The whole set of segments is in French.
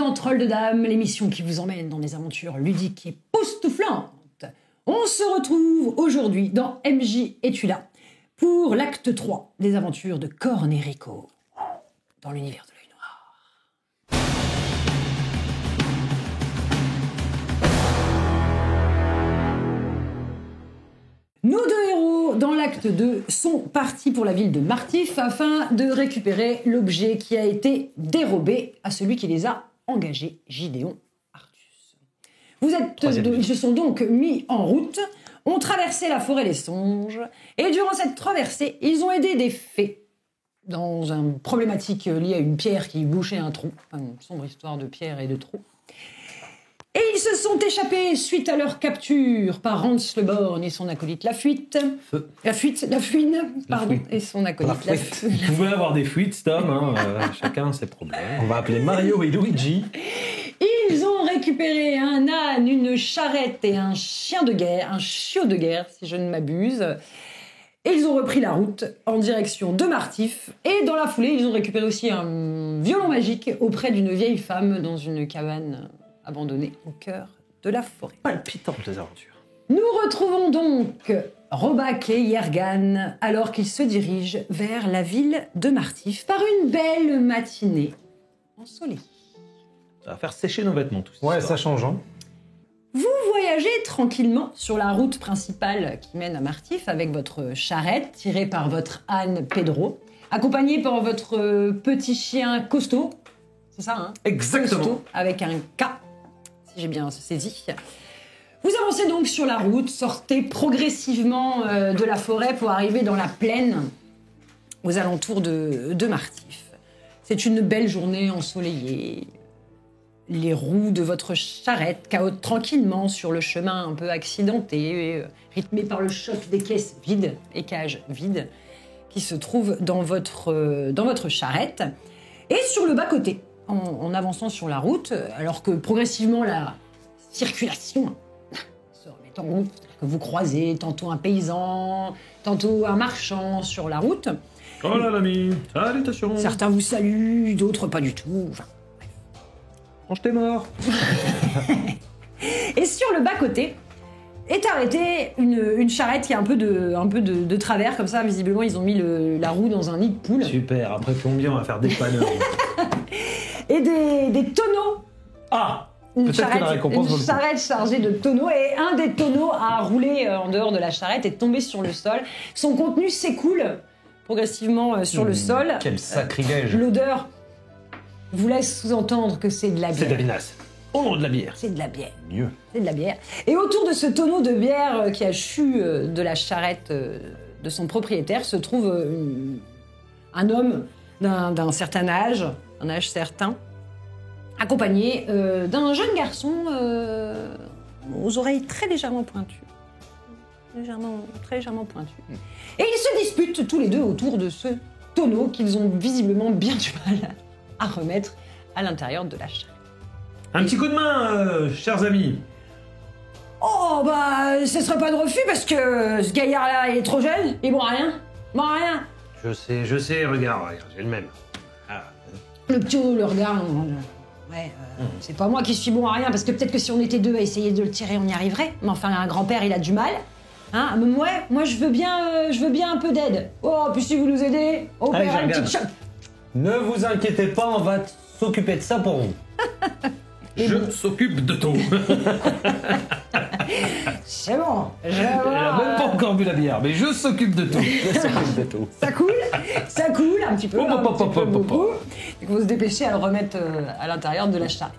dans Troll de Dames, l'émission qui vous emmène dans des aventures ludiques et époustouflantes. On se retrouve aujourd'hui dans MJ Es-tu là pour l'acte 3 des aventures de Corne et Rico dans l'univers de l'œil noir. Nos deux héros, dans l'acte 2, sont partis pour la ville de Martif afin de récupérer l'objet qui a été dérobé à celui qui les a engagés, Gideon Artus. Ils se sont donc mis en route, ont traversé la forêt des songes, et durant cette traversée, ils ont aidé des fées dans une problématique liée à une pierre qui bouchait un trou, une sombre histoire de pierre et de trou. Et ils se sont échappés suite à leur capture par Hans le Borgne et son acolyte La Fouine, et son acolyte La Fuite. Vous pouvez avoir des fuites, Tom, hein, chacun ses problèmes. On va appeler Mario et Luigi. Ils ont récupéré un âne, une charrette et un chien de guerre, un chiot de guerre, si je ne m'abuse. Et ils ont repris la route en direction de Martif. Et dans la foulée, ils ont récupéré aussi un violon magique auprès d'une vieille femme dans une cabane abandonnée au cœur de la forêt. Palpitantes les aventures. Nous retrouvons donc Robac et Yergan alors qu'ils se dirigent vers la ville de Martif par une belle matinée ensoleillée. Ça va faire sécher nos vêtements, tout ça. Ouais, ça change, hein. Vous voyagez tranquillement sur la route principale qui mène à Martif avec votre charrette tirée par votre âne Pedro, accompagné par votre petit chien Costaud. C'est ça, hein? Exactement. Costaud, avec un K, si j'ai bien saisi. Vous avancez donc sur la route, sortez progressivement de la forêt pour arriver dans la plaine aux alentours de Martif. C'est une belle journée ensoleillée. Les roues de votre charrette cahotent tranquillement sur le chemin un peu accidenté, rythmé par le choc des caisses vides, et cages vides, qui se trouvent dans votre charrette. Et sur le bas-côté, en avançant sur la route, alors que progressivement la circulation se remet en route, que vous croisez tantôt un paysan, tantôt un marchand sur la route. Oh là l'ami, salutations. Certains vous saluent, d'autres pas du tout. Enfin, Range tes morts. Et sur le bas-côté est arrêtée une charrette qui a un peu de travers, comme ça, visiblement, ils ont mis la roue dans un nid de poule. Super, après plombier, on va faire des panneurs. Et des tonneaux. Ah, Une peut-être que la récompense vaut le coup. charrette chargée de tonneaux, et un des tonneaux a roulé en dehors de la charrette et tombé sur le sol. Son contenu s'écoule progressivement sur le sol. Quel sacrilège. L'odeur vous laisse sous-entendre que c'est de la bière. C'est de la vinasse. Au nom de la bière. C'est de la bière. Mieux. C'est de la bière. Et autour de ce tonneau de bière qui a chu de la charrette de son propriétaire se trouve un homme d'un certain âge, un âge certain, accompagné d'un jeune garçon aux oreilles très légèrement pointues. Très légèrement pointues. Et ils se disputent tous les deux autour de ce tonneau qu'ils ont visiblement bien du mal à remettre à l'intérieur de la charrette. Un petit coup de main, chers amis. Oh, bah, ce serait pas de refus parce que ce gaillard-là, il est trop jeune, il boit rien. Il boit rien. Je sais, regarde, j'ai le même. Ah. Le petit le regard, c'est pas moi qui suis bon à rien, parce que peut-être que si on était deux à essayer de le tirer, on y arriverait. Mais enfin, un grand-père, il a du mal. Hein, ouais, moi je veux bien un peu d'aide. Oh, puis si vous nous aidez, on Allez, paiera une je petite regarde. Ne vous inquiétez pas, on va s'occuper de ça pour vous. Je s'occupe de tout. C'est bon, Elle a même pas encore bu la bière, mais je s'occupe de tout. Je s'occupe de tout. ça coule un petit peu, beaucoup. Et que vous se dépêchez à le remettre à l'intérieur de la charrette.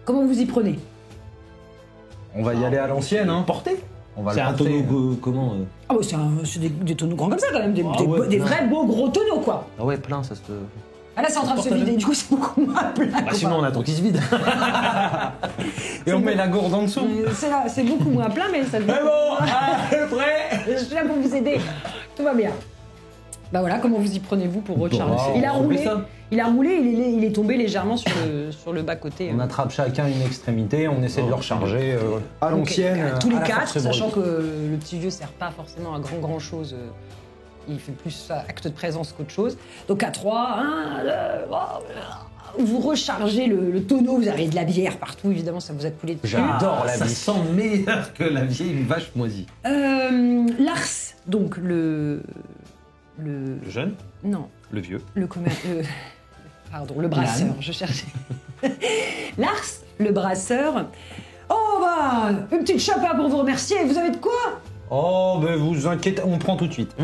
Comment vous y prenez? On va y aller à l'ancienne, hein. Porté. On va C'est le un porter. tonneau comment Ah bah c'est des tonneaux grands comme ça quand même, des ouais, des non. vrais beaux gros tonneaux quoi. Ah ouais, plein, ça se... Ah là c'est en train de se Porte-le. vider, du coup c'est beaucoup moins plein. Bah sinon on attend qu'il se vide. Et on met la gourde en dessous. C'est beaucoup moins plein mais ça... C'est bon, allez, prêt. Je suis là pour vous aider, tout va bien. Bah voilà, comment vous y prenez-vous pour recharger? Bon, Il a on roulé, fait ça. il est tombé légèrement sur le bas-côté. On attrape chacun une extrémité, on essaie de le recharger à Donc, l'ancienne. tous les à la quatre, force sachant brute. que le petit vieux sert pas forcément à grand chose Il fait plus acte de présence qu'autre chose. Donc à 3, 1, 2, vous rechargez le tonneau, vous avez de la bière partout, évidemment, ça vous a coulé dessus. J'adore la Ça vie. sent meilleur que la vieille vache moisie. Lars, donc le jeune, non, le vieux. Pardon, le brasseur, je cherchais. Lars, le brasseur. Oh bah, une petite chapa pour vous remercier, vous avez de quoi? Oh, ben vous inquiétez, on prend tout de suite.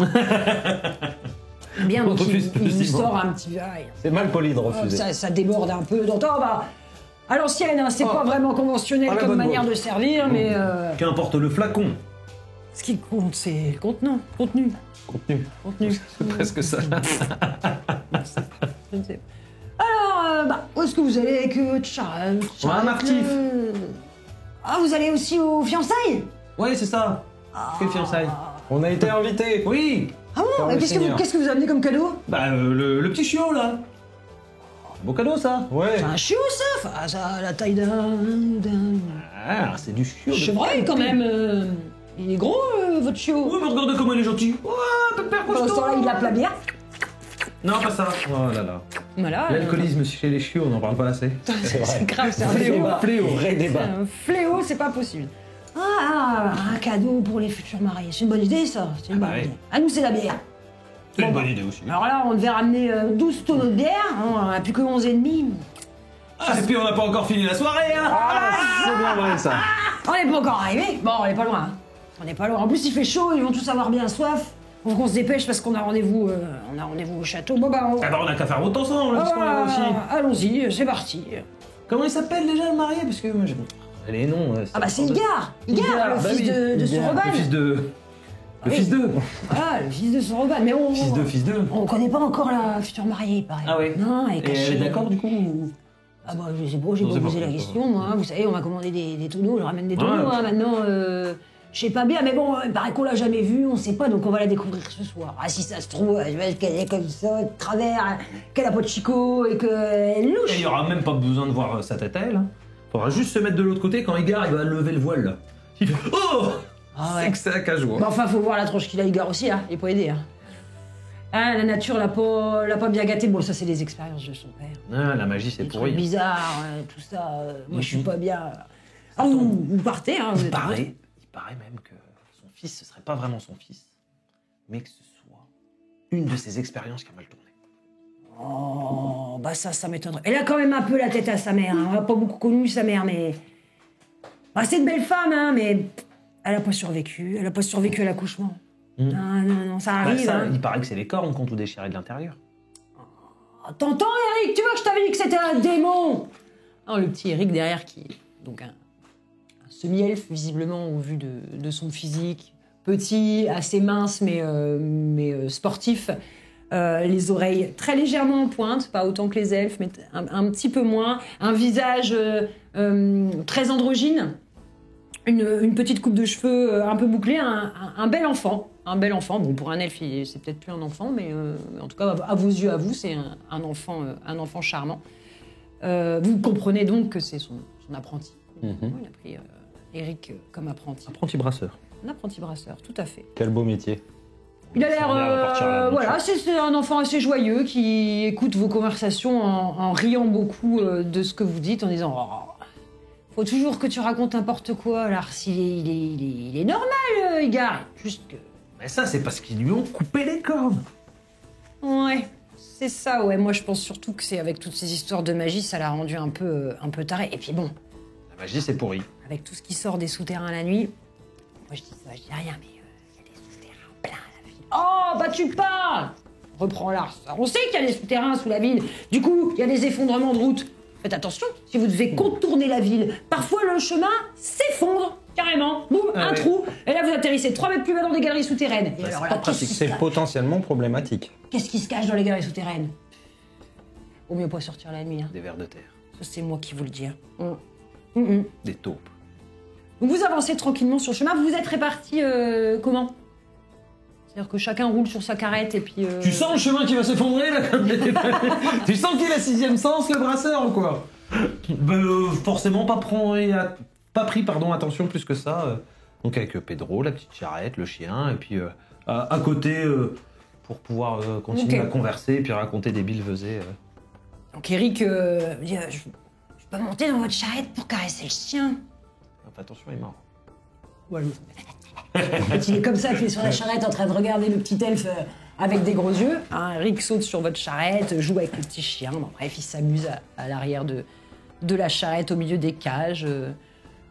Bien, On donc refuse il vous positivement. sort un petit verre. C'est mal poli de refuser. Ça déborde un peu. Donc, oh bah, à l'ancienne, hein, c'est pas vraiment conventionnel Ah, la comme bonne manière bouffe. de servir, mais Qu'importe le flacon. ce qui compte, c'est le contenant. Contenu. Contenu. C'est presque ça. Je ne sais pas. Alors, où est-ce que vous allez avec votre charrette? On a un actif. Ah, vous allez aussi aux fiançailles? Ouais, c'est ça. Quelle fiançailles? On a été invités. Oui. Ah bon? Par Et le qu'est-ce que Seigneur. qu'est-ce que vous amenez comme cadeau? Bah, le petit chiot, là. Beau cadeau, ça. Ouais. C'est un chiot, ça? Enfin, ça a la taille d'un Ah, c'est du chiot. de- chevreuil, quand même. Il est gros, votre chiot. Ouais, mais regardez comment il est gentil. Ouais, pépère Pendant ce temps-là, il a la bière. Non, pas ça. Oh là là. Voilà. L'alcoolisme chez les chiots, on n'en parle pas assez. C'est grave, c'est un Fléau, fléau. fléau, vrai C'est débat. un fléau, c'est pas possible. Un cadeau pour les futurs mariés. C'est une bonne idée, ça. C'est une bah bonne oui. idée. À nous, c'est la bière. C'est une Bon, bonne idée aussi. Alors là, on devait ramener 12 tonneaux de bière. On n'a plus que 11 et demi. Ah, et puis on n'a pas encore fini la soirée, hein. C'est bien vrai ça. On n'est pas encore arrivé. Bon, on n'est pas loin. Hein. On n'est pas loin. En plus, il fait chaud. Ils vont tous avoir bien soif. Faut qu'on se dépêche parce qu'on a rendez-vous au château. Bon, bah, Ah bah on a qu'à faire autant ensemble, là, puisqu'on est là aussi. allons-y, c'est parti. Comment il s'appelle déjà le marié? Parce que moi j'ai... Les noms... Ah bah, c'est Igar. Igar, Igar, le bah fils oui, de Soroban. Le fils de... Le Oui. fils d'eux. Voilà, le fils de Soroban. Mais on... Fils d'eux. On connaît pas encore la future mariée, il paraît. Ah ouais. Non, elle est Et cachée. elle est d'accord du coup ou... Ah bah je sais pas, j'ai Non, pas c'est posé pas la grave. question, moi. Vous savez, on m'a commandé des tonneaux, je ramène des tonneaux, Ouais. hein, maintenant. Je sais pas bien, mais bon, il paraît qu'on l'a jamais vue, on sait pas, donc on va la découvrir ce soir. Ah, si ça se trouve, je vais qu'elle est comme ça, de travers, qu'elle a pas de chicot et qu'elle Et louche. il y aura même pas besoin de voir sa tête à elle. Hein. Faudra juste se mettre de l'autre côté quand Igar il va lever le voile là. Il fait oh Ah ouais. C'est que c'est à cage Bah enfin, faut voir la tronche qu'il a, Igor aussi, hein, il est pas aidé. Hein. Ah, la nature l'a pas bien gâté. Bon, ça, c'est les expériences de son père. Ah, la magie c'est Des trucs pourri. bizarres, tout ça. Moi, je suis pas bien. Ah, vous partez, hein, vous êtes Il paraît même que son fils ce serait pas vraiment son fils, mais que ce soit une de ses expériences qui a mal tourné. Oh, bah ça m'étonnerait. Elle a quand même un peu la tête à sa mère. Hein. On n'a pas beaucoup connu sa mère, mais... Bah, c'est une belle femme, hein, mais elle a pas survécu. Elle a pas survécu à l'accouchement. Non, ça Bah, arrive. ça, hein. il paraît que c'est les cornes qui ont tout déchiré de l'intérieur. Oh, t'entends, Eric? Tu vois que je t'avais dit que c'était un démon? Oh, le petit Eric derrière qui est donc un semi-elfe, visiblement, au vu de son physique. Petit, assez mince, mais sportif. Les oreilles très légèrement en pointe, pas autant que les elfes, mais un petit peu moins. Un visage très androgyne. Une petite coupe de cheveux un peu bouclée. Un bel enfant. Un bel enfant. Bon, pour un elfe, c'est peut-être plus un enfant, mais en tout cas, à vos yeux, à vous, c'est un enfant charmant. Vous comprenez donc que c'est son apprenti. Il a pris Eric comme apprenti. Apprenti brasseur. Un apprenti brasseur, tout à fait. Quel beau métier. Il a Ça a l'air de partir à la l'air, bonne voilà, c'est un enfant assez joyeux qui écoute vos conversations en riant beaucoup de ce que vous dites, en disant oh, faut toujours que tu racontes n'importe quoi, Lars, il est normal, Igar. Juste que... Mais ça c'est parce qu'ils lui ont coupé les cornes. Ouais, c'est ça, ouais. Moi, je pense surtout que c'est avec toutes ces histoires de magie, ça l'a rendu un peu taré. Et puis bon, La magie c'est pourri. avec tout ce qui sort des souterrains la nuit, moi je dis ça, je dis rien, mais il y a des souterrains plein la ville. Oh, bah tu parles! Reprends Lars. On sait qu'il y a des souterrains sous la ville. Du coup, il y a des effondrements de route. Faites attention, si vous devez contourner la ville, parfois le chemin s'effondre carrément. Boum, un ouais. trou. Et là, vous atterrissez 3 mètres plus bas dans des galeries souterraines. Et alors là, qu'est-ce qui se C'est cache potentiellement problématique. Qu'est-ce qui se cache dans les galeries souterraines? Vaut mieux pas sortir la nuit. Hein. Des vers de terre. Ça, c'est moi qui vous le dis. Hein. Des taupes. Donc vous avancez tranquillement sur le chemin. Vous vous êtes répartis comment? C'est-à-dire que chacun roule sur sa carrette et puis... Tu sens le chemin qui va s'effondrer là comme Tu sens qu'il a sixième sens le brasseur ou quoi? Forcément pas pris attention plus que ça. Donc avec Pedro, la petite charrette, le chien, et puis à côté pour pouvoir continuer Ok. à converser et puis raconter des billevesées. Donc Eric dit je peux monter dans votre charrette pour caresser le chien. Fais attention, il est marrant. Ouais, il est comme ça, puis sur la charrette en train de regarder le petit elfe avec des gros yeux. Hein, Eric saute sur votre charrette, joue avec le petit chien. Bon, bref, il s'amuse à l'arrière de la charrette, au milieu des cages.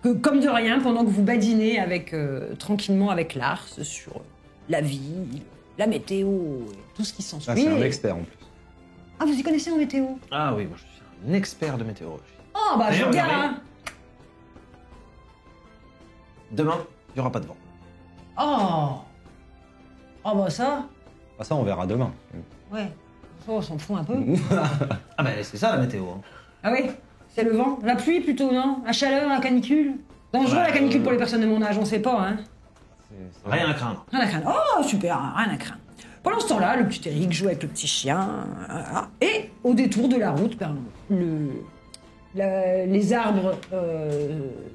Comme de rien, pendant que vous badinez tranquillement avec Lars sur la vie, la météo, et tout ce qui s'ensuit. Ah, c'est un expert en plus. Ah, vous y connaissez en météo? Ah oui, moi je suis un expert de météorologie. Oh, bah je D'ailleurs, regarde, regardez. hein. Demain, il n'y aura pas de vent. Oh. Oh, bah ça. Ah, ça, on verra demain. Ouais. Ça, on s'en fout un peu. Ah bah c'est ça la météo. Hein. Ah oui, c'est le vent. La pluie plutôt, non? La chaleur, la canicule. Dangereux Ouais, la canicule pour les personnes de mon âge, on sait pas, hein. Rien à craindre. Rien à craindre. Oh, super, rien à craindre. Pendant ce temps-là, le petit Eric joue avec le petit chien. Et au détour de la route, les arbres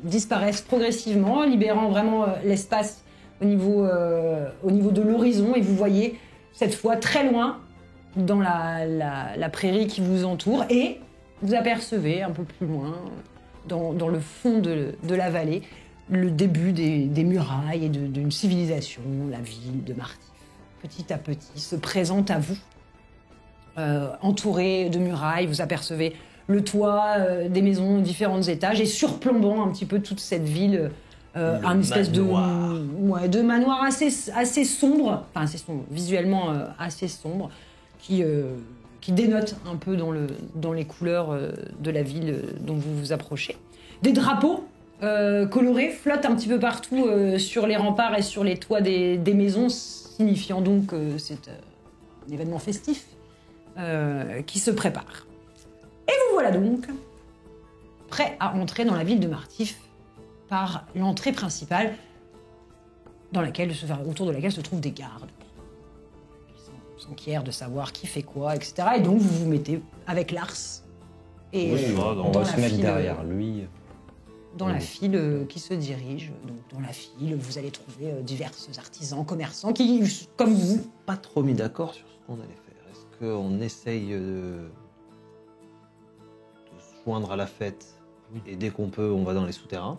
disparaissent progressivement, libérant vraiment l'espace au niveau de l'horizon. Et vous voyez, cette fois, très loin, dans la prairie qui vous entoure. Et vous apercevez, un peu plus loin, dans le fond de la vallée, le début des murailles et d'une civilisation, la ville de Martif. Petit à petit, se présente à vous, entouré de murailles. Vous apercevez le toit des maisons, différents étages, et surplombant un petit peu toute cette ville, un espèce de manoir assez sombre, enfin assez sombre, visuellement assez sombre, qui dénote un peu dans les couleurs de la ville dont vous vous approchez. Des drapeaux colorés flottent un petit peu partout sur les remparts et sur les toits des maisons, signifiant donc que c'est un événement festif qui se prépare. Et vous voilà donc prêt à entrer dans la ville de Martif par l'entrée principale autour de laquelle se trouvent des gardes. Ils s'enquièrent de savoir qui fait quoi, etc. Et donc vous vous mettez avec Lars et On va se mettre derrière lui. dans la file qui se dirige. Donc dans la file, vous allez trouver divers artisans, commerçants qui, comme vous, Pas trop mis d'accord sur ce qu'on allait faire. Est-ce qu'on essaye de se joindre à la fête et dès qu'on peut, on va dans les souterrains?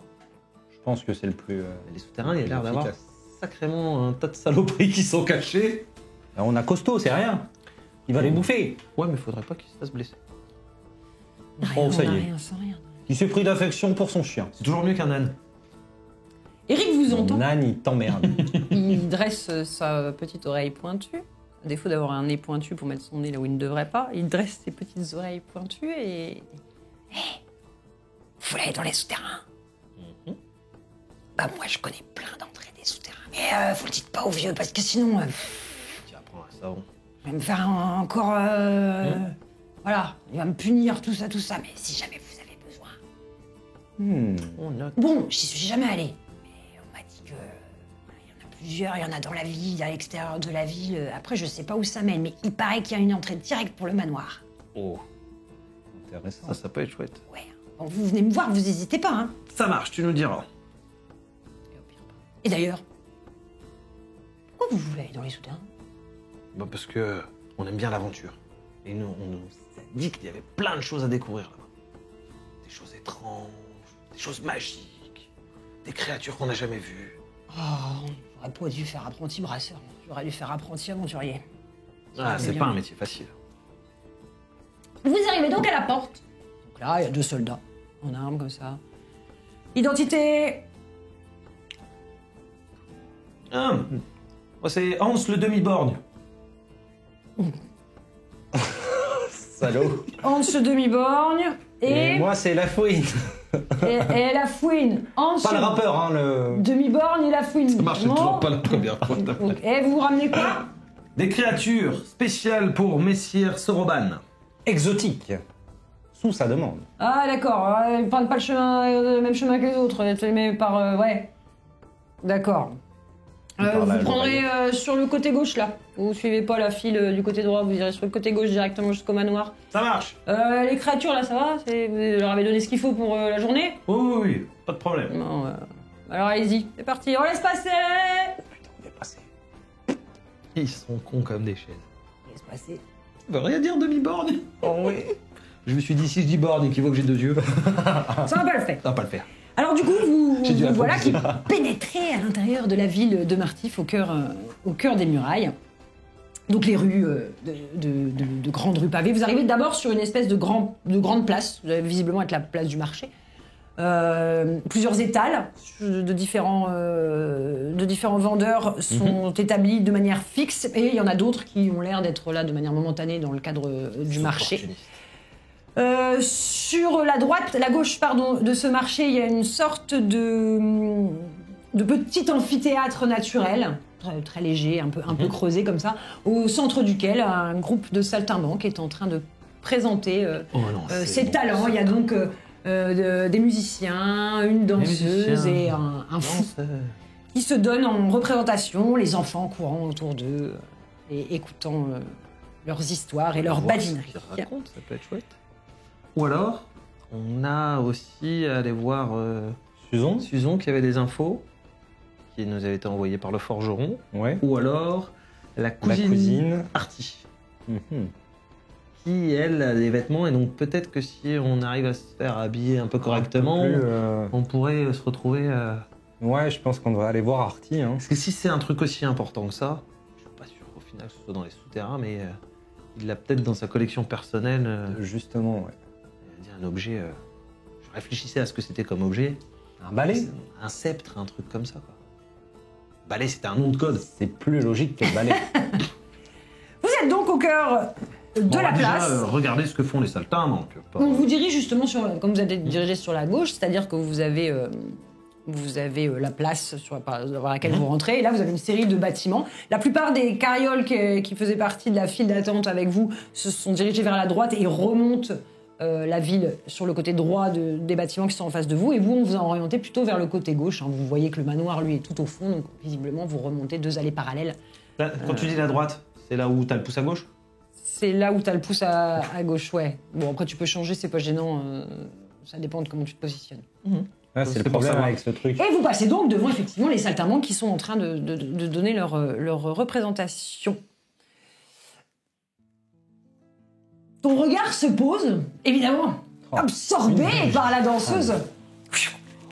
Je pense que c'est le plus. Les souterrains, il y a l'air d'avoir efficace. sacrément un tas de saloperies qui sont cachées. On a costaud, c'est rien. Il va les bouffer. Ouais, mais faudrait pas qu'il se fasse blesser. Oh, ça y est. rien sans rien. Il s'est pris d'affection pour son chien. C'est toujours mieux qu'un âne. Eric vous entend. Nan, il t'emmerde. Il dresse sa petite oreille pointue. À défaut d'avoir un nez pointu pour mettre son nez là où il ne devrait pas, il dresse ses petites oreilles pointues et... Hé, vous voulez aller dans les souterrains? Bah moi je connais plein d'entrées des souterrains. Mais vous le dites pas aux vieux parce que sinon... Tiens, prends un savon. il va me faire encore... Voilà, il va me punir, tout ça. Mais si jamais vous avez besoin... On note. Bon, j'y suis jamais allé. Mais on m'a dit que... il y en a plusieurs, il y en a dans la ville, à l'extérieur de la ville. Après, je sais pas où ça mène, mais il paraît qu'il y a une entrée directe pour le manoir. Oh, Intéressant. ça peut être chouette. Ouais. Bon, vous venez me voir, vous hésitez pas, hein. Ça marche, tu nous diras. Et d'ailleurs, pourquoi vous voulez aller dans les souterrains? Bah parce que on aime bien l'aventure. Et nous, on nous a dit qu'il y avait plein de choses à découvrir là-bas. Des choses étranges, des choses magiques, des créatures qu'on n'a jamais vues. Oh, on aurait pas dû faire apprenti brasseur. J'aurais dû faire apprenti aventurier. Ah, c'est bien. pas un métier facile. Vous arrivez donc à la porte. Donc là, il y a 2 soldats en armes comme ça. Identité. Ah, moi c'est Hans le demi-borgne. Salaud. Hans demi-borgne et moi, c'est la fouine. et la fouine. Hans Pas le rappeur, hein, le. demi-borgne et la fouine. Ça marchait Bon. toujours pas la première fois. Donc, et vous ramenez quoi? Des créatures spéciales pour Messire Soroban. Exotique. Sous sa demande. Ah d'accord, ils prennent pas le même chemin que les autres, mais par... ouais. D'accord. Par là, Vous prendrez sur le côté gauche là. Vous suivez pas la file du côté droit, vous irez sur le côté gauche directement jusqu'au manoir. Ça marche. Les créatures là, ça va? Vous leur avez donné ce qu'il faut pour la journée? Oui, pas de problème. Non, alors allez-y, c'est parti, on laisse passer! On est passé. Ils sont cons comme des chaises. Qu'est-ce qui se passait? Ça veut rien dire demi-borne. Oh oui. Je me suis dit, si je dis borne et qu'il voit que j'ai 2 yeux, Ça va pas le faire. ça va pas le faire. Alors du coup, vous J'ai dû voilà qui improviser. pénétrez à l'intérieur de la ville de Martif, au cœur des murailles. Donc les rues, de grandes rues pavées. Vous arrivez d'abord sur une espèce de grande place, vous allez visiblement être la place du marché. Plusieurs étals de différents vendeurs sont établis de manière fixe et il y en a d'autres qui ont l'air d'être là de manière momentanée dans le cadre du marché. Sur la gauche de ce marché, il y a une sorte de petit amphithéâtre naturel, très léger, un peu creusé comme ça, au centre duquel un groupe de saltimbanques est en train de présenter ses talents. Il y a donc des musiciens, une danseuse et un fou qui se donnent en représentation, les enfants courant autour d'eux et écoutant leurs histoires et leurs badineries. Raconte, ça peut être chouette. Ou alors, on a aussi allé voir Suzon qui avait des infos qui nous avaient été envoyées par le forgeron. Ouais. Ou alors la cousine Artie. Qui, elle, a des vêtements et donc peut-être que si on arrive à se faire habiller un peu correctement, on pourrait se retrouver... Ouais, je pense qu'on devrait aller voir Artie. Hein. Parce que si c'est un truc aussi important que ça, je suis pas sûr qu'au final ce soit dans les souterrains, mais il l'a peut-être dans sa collection personnelle. Justement, ouais. Il a dit un objet... je réfléchissais à ce que c'était comme objet. Un balai. Un sceptre, un truc comme ça, quoi. Balai, c'était un nom de code. C'est plus logique que le balai. Vous êtes donc au cœur de la place. Regardez ce que font les saltimbanques. On vous dirige justement comme vous êtes dirigé sur la gauche, c'est-à-dire que vous avez la place dans laquelle vous rentrez. Et là, vous avez une série de bâtiments. La plupart des carrioles qui faisaient partie de la file d'attente avec vous se sont dirigées vers la droite et remontent la ville sur le côté droit des bâtiments qui sont en face de vous. Et vous, on vous a orienté plutôt vers le côté gauche. Hein. Vous voyez que le manoir, lui, est tout au fond. Donc, visiblement, vous remontez 2 allées parallèles. Là, quand tu dis la droite, c'est là où t'as le pouce à gauche? C'est là où t'as le pouce à gauche, ouais. Bon, après, tu peux changer, c'est pas gênant. Ça dépend de comment tu te positionnes. Ah, c'est le problème avec ce truc. Et vous passez donc devant, effectivement, les saltimbanques qui sont en train de donner leur représentation. Ton regard se pose, évidemment, absorbé par la danseuse.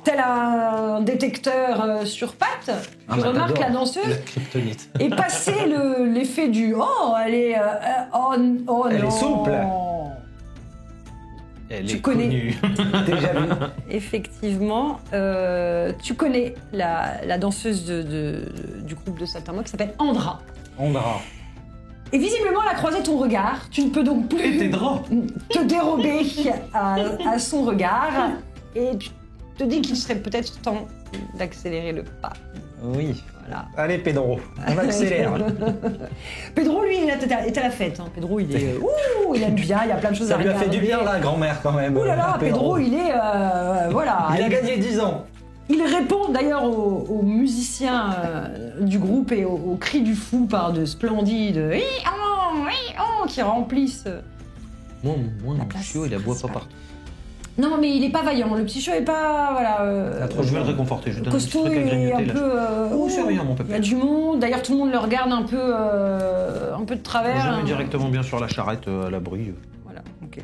Tel un détecteur sur pattes, tu remarques la danseuse La kryptonite. et passer l'effet du « Oh, elle est... oh non !» Elle est souple. Elle Tu est connais. connue. Déjà vu. Effectivement, tu connais la danseuse du groupe de saltimbanques qui s'appelle Andra. Andra. Et visiblement, elle a croisé ton regard. Tu ne peux donc plus Et tes draps. te dérober à son regard. Et tu te dis qu'il serait peut-être temps d'accélérer le pas. Oui. Voilà. Allez, Pedro, on accélère. Pedro, lui, il est à la fête. Hein. Pedro, il est... Ouh, il aime bien, il y a plein de choses à Ça lui a regarder. fait du bien, la grand-mère, quand même. Ouh là là, Pedro, il est... voilà. Il a gagné 10 ans. Il répond d'ailleurs aux musiciens du groupe et aux cris du fou par de splendides qui remplissent. Moi, La mon place chiot, il aboie pas principale. partout. Non, mais il est pas vaillant. Le petit chiot est pas voilà. Je vais le réconforter, je lui donne un petit Costaud, truc à il est un grignoter. peu. Oh, c'est rien, mon il y a pépère. du monde. D'ailleurs, tout le monde le regarde un peu de travers. Je le mets directement bien sur la charrette à l'abri, Voilà. Ok.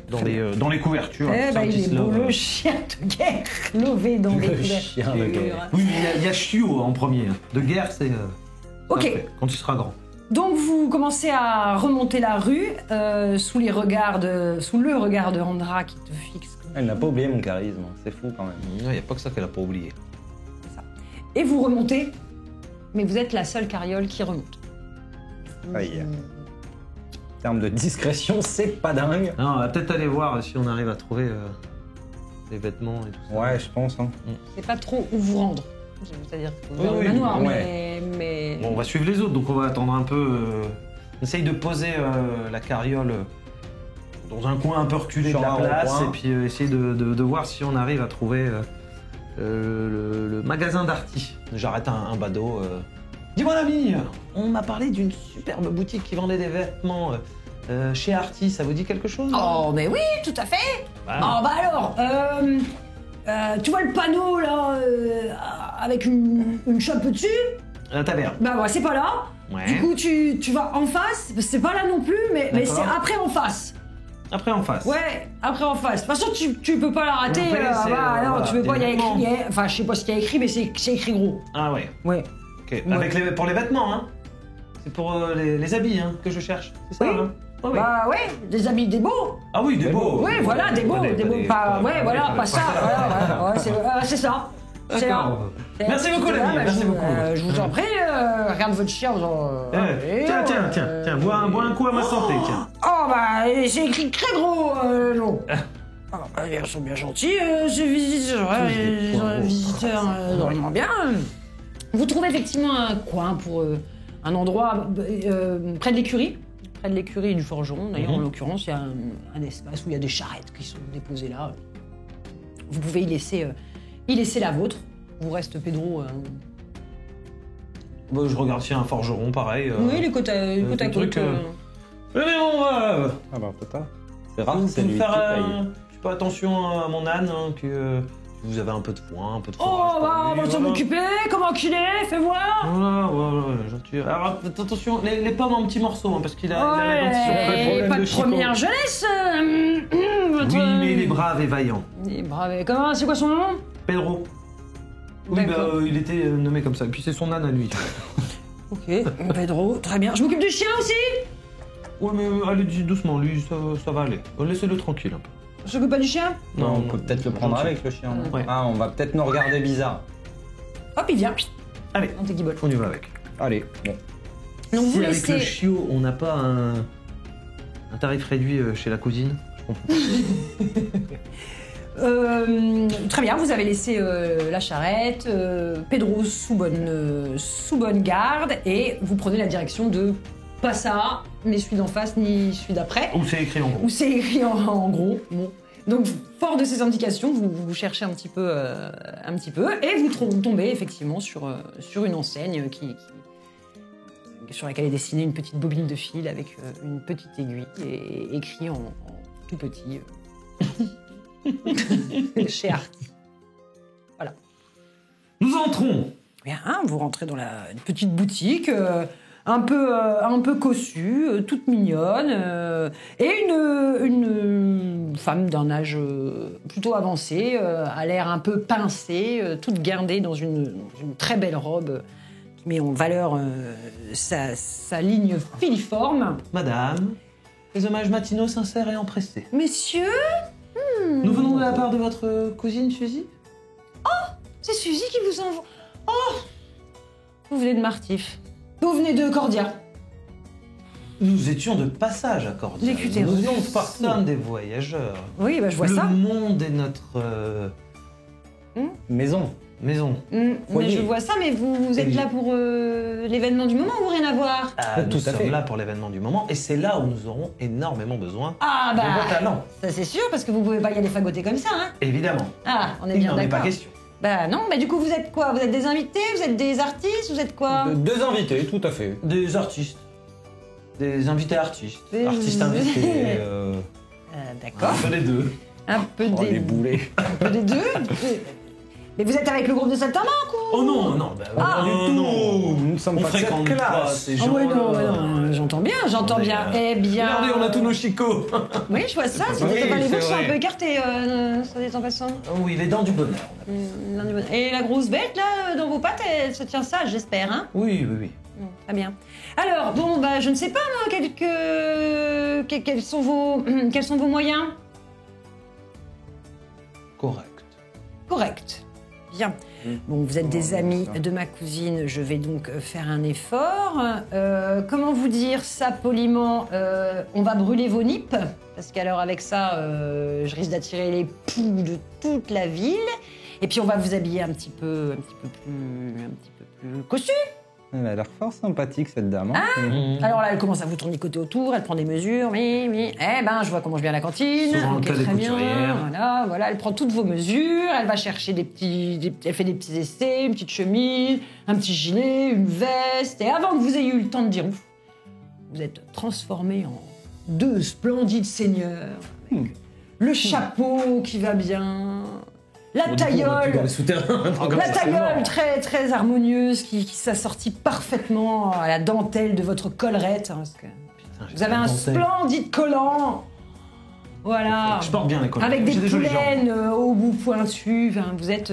dans les couvertures. Eh C'est ben, un petit il est beau, slow. le chien de guerre, lové dans les Le couvertures. chien de guerre. Oui, il y a chiot en premier. De guerre, c'est... Ok. après, quand il sera grand. Donc vous commencez à remonter la rue sous le regard de Andra qui te fixe. Elle n'a pas oublié mon charisme, c'est fou quand même. Il n'y a pas que ça qu'elle a pas oublié. Et vous remontez, mais vous êtes la seule carriole qui remonte. Aïe. En termes de discrétion, c'est pas dingue. Non, on va peut-être aller voir si on arrive à trouver les vêtements et tout ça. Ouais, je pense. Hein. C'est pas trop où vous rendre. C'est-à-dire vers Oui, le manoir, ouais. mais... Bon, on va suivre les autres, donc on va attendre un peu. On essaye de poser la carriole dans un coin un peu reculé Sur de la un place, rond-point. et puis essayer de voir si on arrive à trouver le magasin d'Arty. J'arrête un badaud. Dis mon ami, on m'a parlé d'une superbe boutique qui vendait des vêtements chez Arty, ça vous dit quelque chose? Oh, mais oui, tout à fait. Bah, Oh, bah alors, tu vois le panneau, là, avec une chope dessus? la taverne. Bah, ouais, c'est pas là. Ouais. Du coup, tu vas en face, c'est pas là non plus, mais D'accord. c'est après en face. Après, en face. Ouais, après en face. De toute façon, tu peux pas la rater. On peut laisser, Non, voilà, tu peux pas, il y a des écrit. Enfin, je sais pas ce qu'il y a écrit, mais c'est écrit gros. Ah ouais. Ouais. Ok. Ouais. Avec pour les vêtements, hein. C'est pour les habits, hein, que je cherche. C'est ça, Oui. hein. Ah oui. Bah ouais, des habits, des beaux. Ah oui, des beaux. Ouais, voilà, des beaux, des beaux. Ouais, voilà, pas ça. Voilà, ouais, c'est ça. C'est là. D'accord. Merci beaucoup, l'ami, merci beaucoup. Je vous en prie, regarde votre chien. Tiens, bois un coup à ma santé, tiens. Oh bah, c'est écrit très gros, non. Ah bah, ils sont bien gentils, ces visiteurs. Les visiteurs, vraiment bien. Vous trouvez effectivement un coin pour un endroit près de l'écurie. Près de l'écurie du forgeron, d'ailleurs, en l'occurrence, il y a un espace où il y a des charrettes qui sont déposées là. Vous pouvez y laisser la vôtre. Vous reste Pedro. Bah, je regarde s'il y a un forgeron, pareil. Oui, il est côte à des côte. trucs, Mais on va... Ah bah peut-être. C'est rare, Vous c'est pouvez lui faire qui un paye. petit peu attention à mon âne, hein, que vous avez un peu de foin, un peu de Oh, fourrage. bah, on pour va lui, s'en voilà. occuper. Comment qu'il est? Fais voir. Voilà, gentil. Alors, attention, les pommes en petits morceaux, hein, parce qu'il a la dentition. Ouais, pas de Chico. première jeunesse. Votre- Oui, mais il est brave et vaillant. Il est brave. Comment? C'est quoi son nom? Pedro. Oui, bah, D'accord. il était nommé comme ça. Et puis c'est son âne à lui. Ok, Pedro, très bien. Je m'occupe du chien aussi. Ouais, mais allez, doucement, lui, ça va aller. Laissez-le tranquille un peu. Je s'occupe pas du chien? Non, on peut peut-être le prendre gentil. avec le chien. Ouais. Ah, on va peut-être nous regarder bizarre. Hop, il vient. Allez, On t'équibole. on y va avec. Allez, bon. Donc si vous avec le laissez. chiot, on n'a pas un tarif réduit chez la cousine, je comprends pas. Très bien, vous avez laissé la charrette, Pedro sous bonne garde, et vous prenez la direction de pas ça, mais celui d'en face, ni celui d'après, Ou c'est écrit en gros. où c'est écrit en gros. Bon. Donc, fort de ces indications, vous cherchez un petit peu, et vous tombez effectivement sur une enseigne sur laquelle est dessinée une petite bobine de fil avec une petite aiguille et écrit en tout petit chez Arty. Nous entrons. Bien, vous rentrez dans une petite boutique, un peu cossue, toute mignonne, et une femme d'un âge plutôt avancé, a l'air un peu pincée, toute gardée dans une très belle robe qui met en valeur sa ligne filiforme. Madame, les hommages matinaux sincères et empressés. Messieurs, Nous venons de la part de votre cousine Suzy. c'est Suzy qui vous envoie. Oh, vous venez de Martif. Vous venez de Cordia. Nous étions de passage à Cordia. Écoutez, Nous refou. sommes des voyageurs. Oui, bah, je vois Le ça. monde est notre Maison. maison. Mais Foyer. je vois ça, mais vous êtes Oui. là pour l'événement du moment ou rien à voir? Ah, nous Tout à sommes fait. là pour l'événement du moment et c'est là où nous aurons énormément besoin Ah de vos bah, talents. ça c'est sûr, parce que vous pouvez pas y aller fagoter comme ça, hein? Évidemment. Ah, on est Il bien n'en est pas d'accord. question. Bah non, mais du coup vous êtes quoi? Vous êtes des invités? Vous êtes des artistes? Vous êtes quoi? Deux invités, tout à fait. Des artistes. Des invités artistes. Des- Artistes invités. D'accord. Un peu les deux. Un peu Oh, des... les boulets. un peu des deux? Mais vous êtes avec le groupe de Saltimbanque ou? Oh non, non, bah, Ah, non. Nous ne sommes On pas de cette fréquente pas classe. ces Ah gens. ouais, non, j'entends bien. On est, Eh bien... Regardez, on a tous nos chicots. Oui, je vois ça, pas c'est vrai. les Oui, vôtres c'est sont un vrai. peu écartés, ça dit en passant. Oh oui, les dents du bonheur. L'un du bon- Et la grosse bête, là, dans vos pattes, elle se tient sage, j'espère, hein? Oui, oui, oui. Très bien. Alors, bon, bah, je ne sais pas, moi, quels sont vos moyens? Correct. Correct. Bien. Bon, vous êtes des amis de ma cousine, je vais donc faire un effort. Comment vous dire ça poliment? On va brûler vos nippes, parce qu'alors avec ça, je risque d'attirer les poux de toute la ville. Et puis on va vous habiller un petit peu plus cossu. Elle a l'air fort sympathique, cette dame. hein. Mmh. Alors là, elle commence à vous tournicoter autour, elle prend des mesures, oui. Eh ben, je vois comment je viens à la cantine. Souvent le Ok, cas des très bien. couturières. Voilà, elle prend toutes vos mesures, elle va chercher elle fait des petits essais, une petite chemise, un petit gilet, une veste. Et avant que vous ayez eu le temps de dire ouf, vous êtes transformés en deux splendides seigneurs. Avec le chapeau qui va bien, La Bon, du coup, on va plus tailleule, dans les souterrains. la tailleule très, très harmonieuse qui s'assortit parfaitement à la dentelle de votre collerette. Hein, parce que Putain, j'ai vous avez pas un de dentelle. splendide collant. Voilà. Je porte bien les collants. Avec des J'ai jolies jambes. plaines au bout pointu. Enfin, vous êtes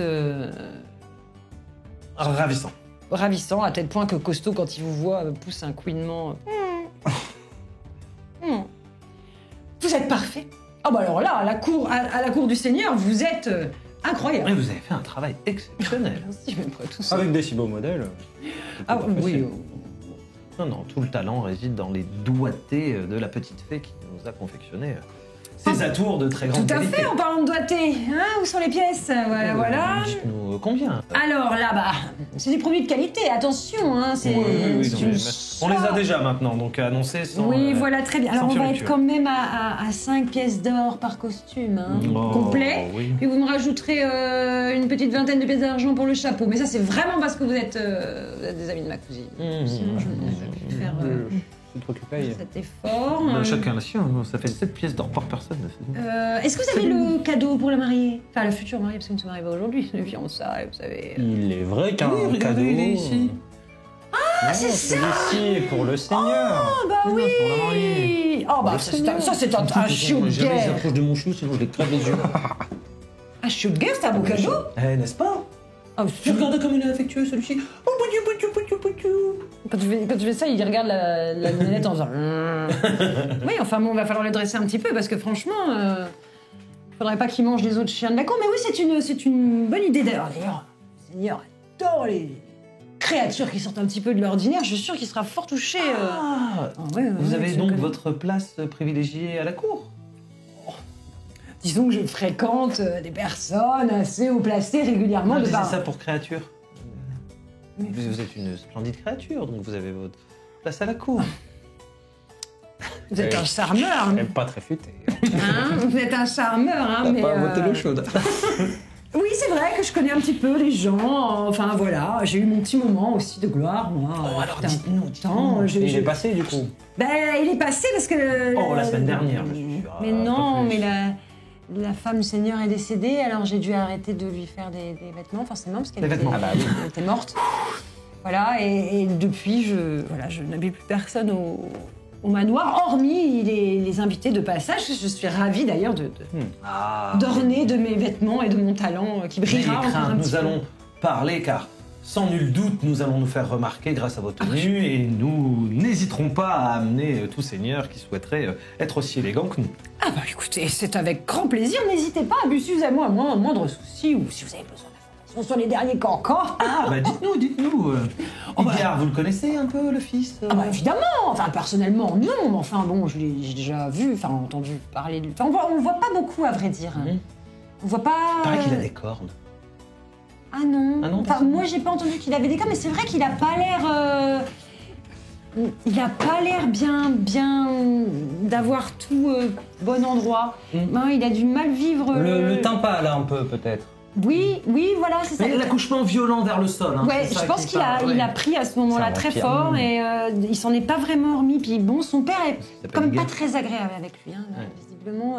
Ravissant. ravissant à tel point que Costaud, quand il vous voit, pousse un couinement. Vous êtes parfait. Ah bah alors là, à la cour du Seigneur, vous êtes incroyable. Et vous avez fait un travail exceptionnel. Si, même pas tout ça. Avec des si beaux modèles. Ah oui. Non, tout le talent réside dans les doigtés de la petite fée qui nous a confectionné ces atours de très grande Tout à qualité. fait, en parlant de doigté. Hein, où sont les pièces? Voilà, voilà. Dites-nous combien. Alors là-bas, c'est des produits de qualité, attention, hein, c'est Oui, c'est non, une mais on les a soie. déjà maintenant, donc annoncés sans... Oui, voilà, très bien. Alors sans on va fioriture. être quand même à 5 pièces d'or par costume, hein, Oh, complet. oui. Puis vous me rajouterez une petite vingtaine de pièces d'argent pour le chapeau. Mais ça, c'est vraiment parce que vous êtes des amis de ma cousine. Sinon, je vais faire C'est trop occupé. cet effort. Chacun la sienne, ça fait 7 pièces d'or par personne. Est-ce que vous avez le cadeau pour la mariée? Enfin, la future mariée, parce que nous sommes arrivés aujourd'hui. Les fiançailles, vous savez. Il est vrai qu'un Oui, regardez, cadeau. il est ici. Ah, c'est ça. Celui-ci est pour le Seigneur. Ah bah Oui, oui. non, c'est pour la mariée. Oh bah ça c'est un chiot de Jamais ils guerre. approchent de mon chou, sinon je les crève les yeux. Un chiot de guerre, c'est un beau cadeau. N'est-ce pas? Ah, Tu regardes comme il est affectueux celui-ci. Oh, Quand tu fais ça, il regarde la lunette en faisant. Oui, enfin bon, va falloir le dresser un petit peu parce que franchement, faudrait pas qu'il mange les autres chiens de la cour. Mais oui, c'est une bonne idée d'ailleurs. D'ailleurs, le Seigneur adore les créatures qui sortent un petit peu de l'ordinaire. Je suis sûre qu'il sera fort touché. Ah, Ouais, vous avez je donc connais. votre place privilégiée à la cour. Disons que je fréquente des personnes assez haut placées régulièrement Non, de je par. disais ça pour créature. Vous êtes une splendide créature, donc vous avez votre place à la cour. Vous êtes un charmeur, Elle n'est pas très futée. hein. Vous êtes un charmeur, hein, mais. chaude. Oui, c'est vrai que je connais un petit peu les gens. Enfin voilà, j'ai eu mon petit moment aussi de gloire, moi. alors Putain, dites-nous, temps, Il est passé du coup. Ben, il est passé parce que. Oh, la semaine dernière, je suis sûr. Mais Pas non, plus. mais la femme du Seigneur est décédée, alors j'ai dû arrêter de lui faire des vêtements, forcément, parce qu'elle Des était, vêtements. Ah bah oui. elle était morte. Voilà, et depuis, je n'habille plus personne au manoir, hormis les invités de passage. Je suis ravie d'ailleurs d'orner de mes vêtements et de mon talent qui N'ayez brillera encore crainte, un nous petit peu. allons parler car sans nul doute nous allons nous faire remarquer grâce à vos tenues et nous n'hésiterons pas à amener tout seigneur qui souhaiterait être aussi élégant que nous. Ah bah écoutez, c'est avec grand plaisir. N'hésitez pas à Bussius à moi, moindre souci, ou si vous avez besoin d'informations sur les derniers cancans. Ah bah dites-nous. Igor, vous le connaissez un peu le fils Ah bah évidemment, enfin personnellement non, mais enfin bon, j'ai déjà vu, enfin entendu parler de lui. Enfin on le voit pas beaucoup à vrai dire. Mhm. On voit pas... Il paraît qu'il a des cornes. Ah non, Ah non, enfin pas ça. moi j'ai pas entendu qu'il avait des cas, mais c'est vrai qu'il a pas l'air... Il a pas l'air bien d'avoir tout au bon endroit. Non, il a du mal vivre... Le teint pâle un peu peut-être. Oui, voilà, c'est ça. Mais l'accouchement violent vers le sol. Hein, Ouais, c'est ça je pense qui qu'il a, parle, il a ouais. pris à ce moment-là C'est un très vampire. fort et il s'en est pas vraiment remis. Puis bon, son père est s'appelle comme pas Miguel. très agréable avec lui, hein, Ouais. visiblement.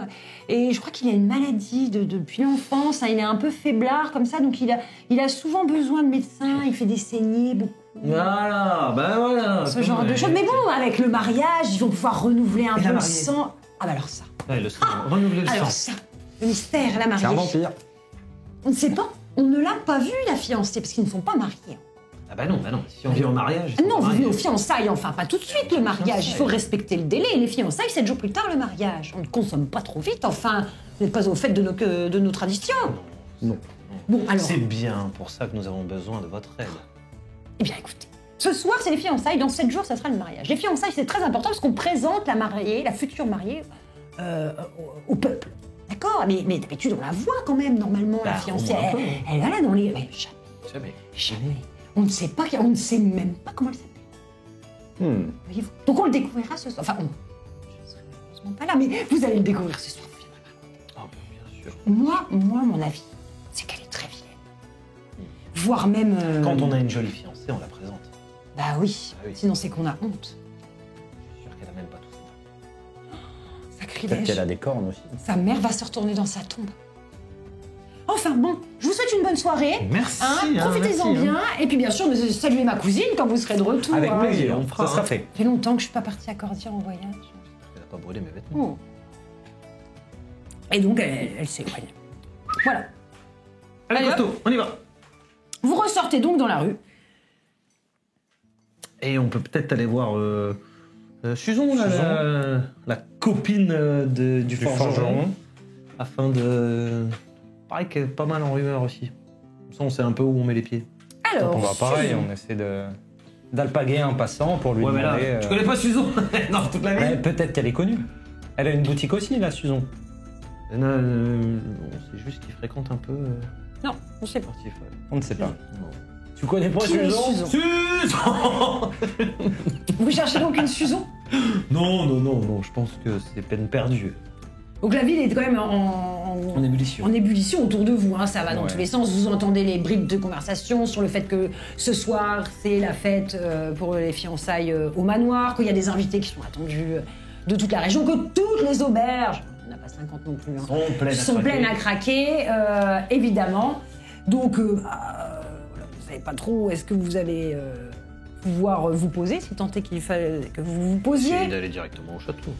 Et je crois qu'il a une maladie depuis l'enfance. Hein, il est un peu faiblard comme ça, donc il a souvent besoin de médecins. Il fait des saignées, beaucoup. Voilà, ben voilà. Ce genre de choses. Mais bon, avec le mariage, ils vont pouvoir renouveler un Et peu la le mariée sang. Ah bah alors ça. Ouais, le sang, renouveler le Alors sang. ça, le mystère, la mariée. C'est un vampire. On ne sait pas. On ne l'a pas vu, la fiancée, parce qu'ils ne sont pas mariés. Ah bah non. Si on vit en mariage... Ah non, vous mariage. venez aux fiançailles, enfin pas tout de suite le mariage. Il faut respecter le délai. Les fiançailles, 7 jours plus tard, le mariage. On ne consomme pas trop vite, enfin, vous n'êtes pas au fait de nos traditions. Non. Bon, alors, C'est bien pour ça que nous avons besoin de votre aide. eh bien écoutez, ce soir c'est les fiançailles, dans 7 jours ça sera le mariage. Les fiançailles c'est très important parce qu'on présente la mariée, la future mariée, au peuple. D'accord, mais d'habitude on la voit quand même normalement, la Bah, fiancée. au moins un peu. Elle va là dans les... Mais Jamais. jamais. On ne sait pas, on ne sait même pas comment elle s'appelle. Voyez-vous. Donc on le découvrira ce soir. Enfin, je ne serai malheureusement pas là, mais vous allez le découvrir ce soir. Vous viendrez pas. Oh, bien sûr. Moi, mon avis, c'est qu'elle est très vilaine. Voire même... Quand on a une jolie fiancée, on la présente. Bah oui, Ah oui. sinon c'est qu'on a honte. Je suis sûr qu'elle a même pas tout ça. Peut-être Sacrilège. qu'elle a des cornes aussi. Sa mère va se retourner dans sa tombe. Enfin bon, je vous souhaite une bonne soirée. Merci. Profitez-en merci, bien. Et puis bien sûr, saluez ma cousine quand vous serez de retour. Avec hein. plaisir, on fera ça sera un- fait. Ça fait longtemps que je suis pas partie à Cordier en voyage. Elle a pas brûlé mes vêtements. Oh. Et donc, elle s'éloigne. Voilà. Allez, Allez, costaud, on y va. Vous ressortez donc dans la rue. Et on peut peut-être aller voir Susan, là, Susan. la copine du forgeron, forgeron. afin de... Pareil qu'elle est pas mal en rumeur aussi. Comme ça, on sait un peu où on met les pieds. Alors, On va pareil, Susan. on essaie d'alpaguer un passant pour lui demander... tu connais pas Susan? Non, toute la Ouais, ville. peut-être qu'elle est connue. Elle a une boutique aussi, là, Susan. Non, c'est juste qu'il fréquente un peu... Non, on sait pas. sportif, ouais. On ne sait pas. Non. Tu connais pas Qui est Susan Susan Susan. Vous cherchez donc une Susan? Non, je pense que c'est peine perdue. Donc la ville est quand même en ébullition. en ébullition autour de vous, hein, ça va dans Ouais. tous les sens. Vous entendez les bribes de conversation sur le fait que ce soir c'est la fête pour les fiançailles au manoir, qu'il y a des invités qui sont attendus de toute la région, que toutes les auberges, on n'a pas 50 non plus, hein, sont pleines à craquer, évidemment. Donc voilà, vous savez pas trop où est-ce que vous allez pouvoir vous poser, si tant est qu'il fallait que vous vous posiez. Essayez d'aller directement au château.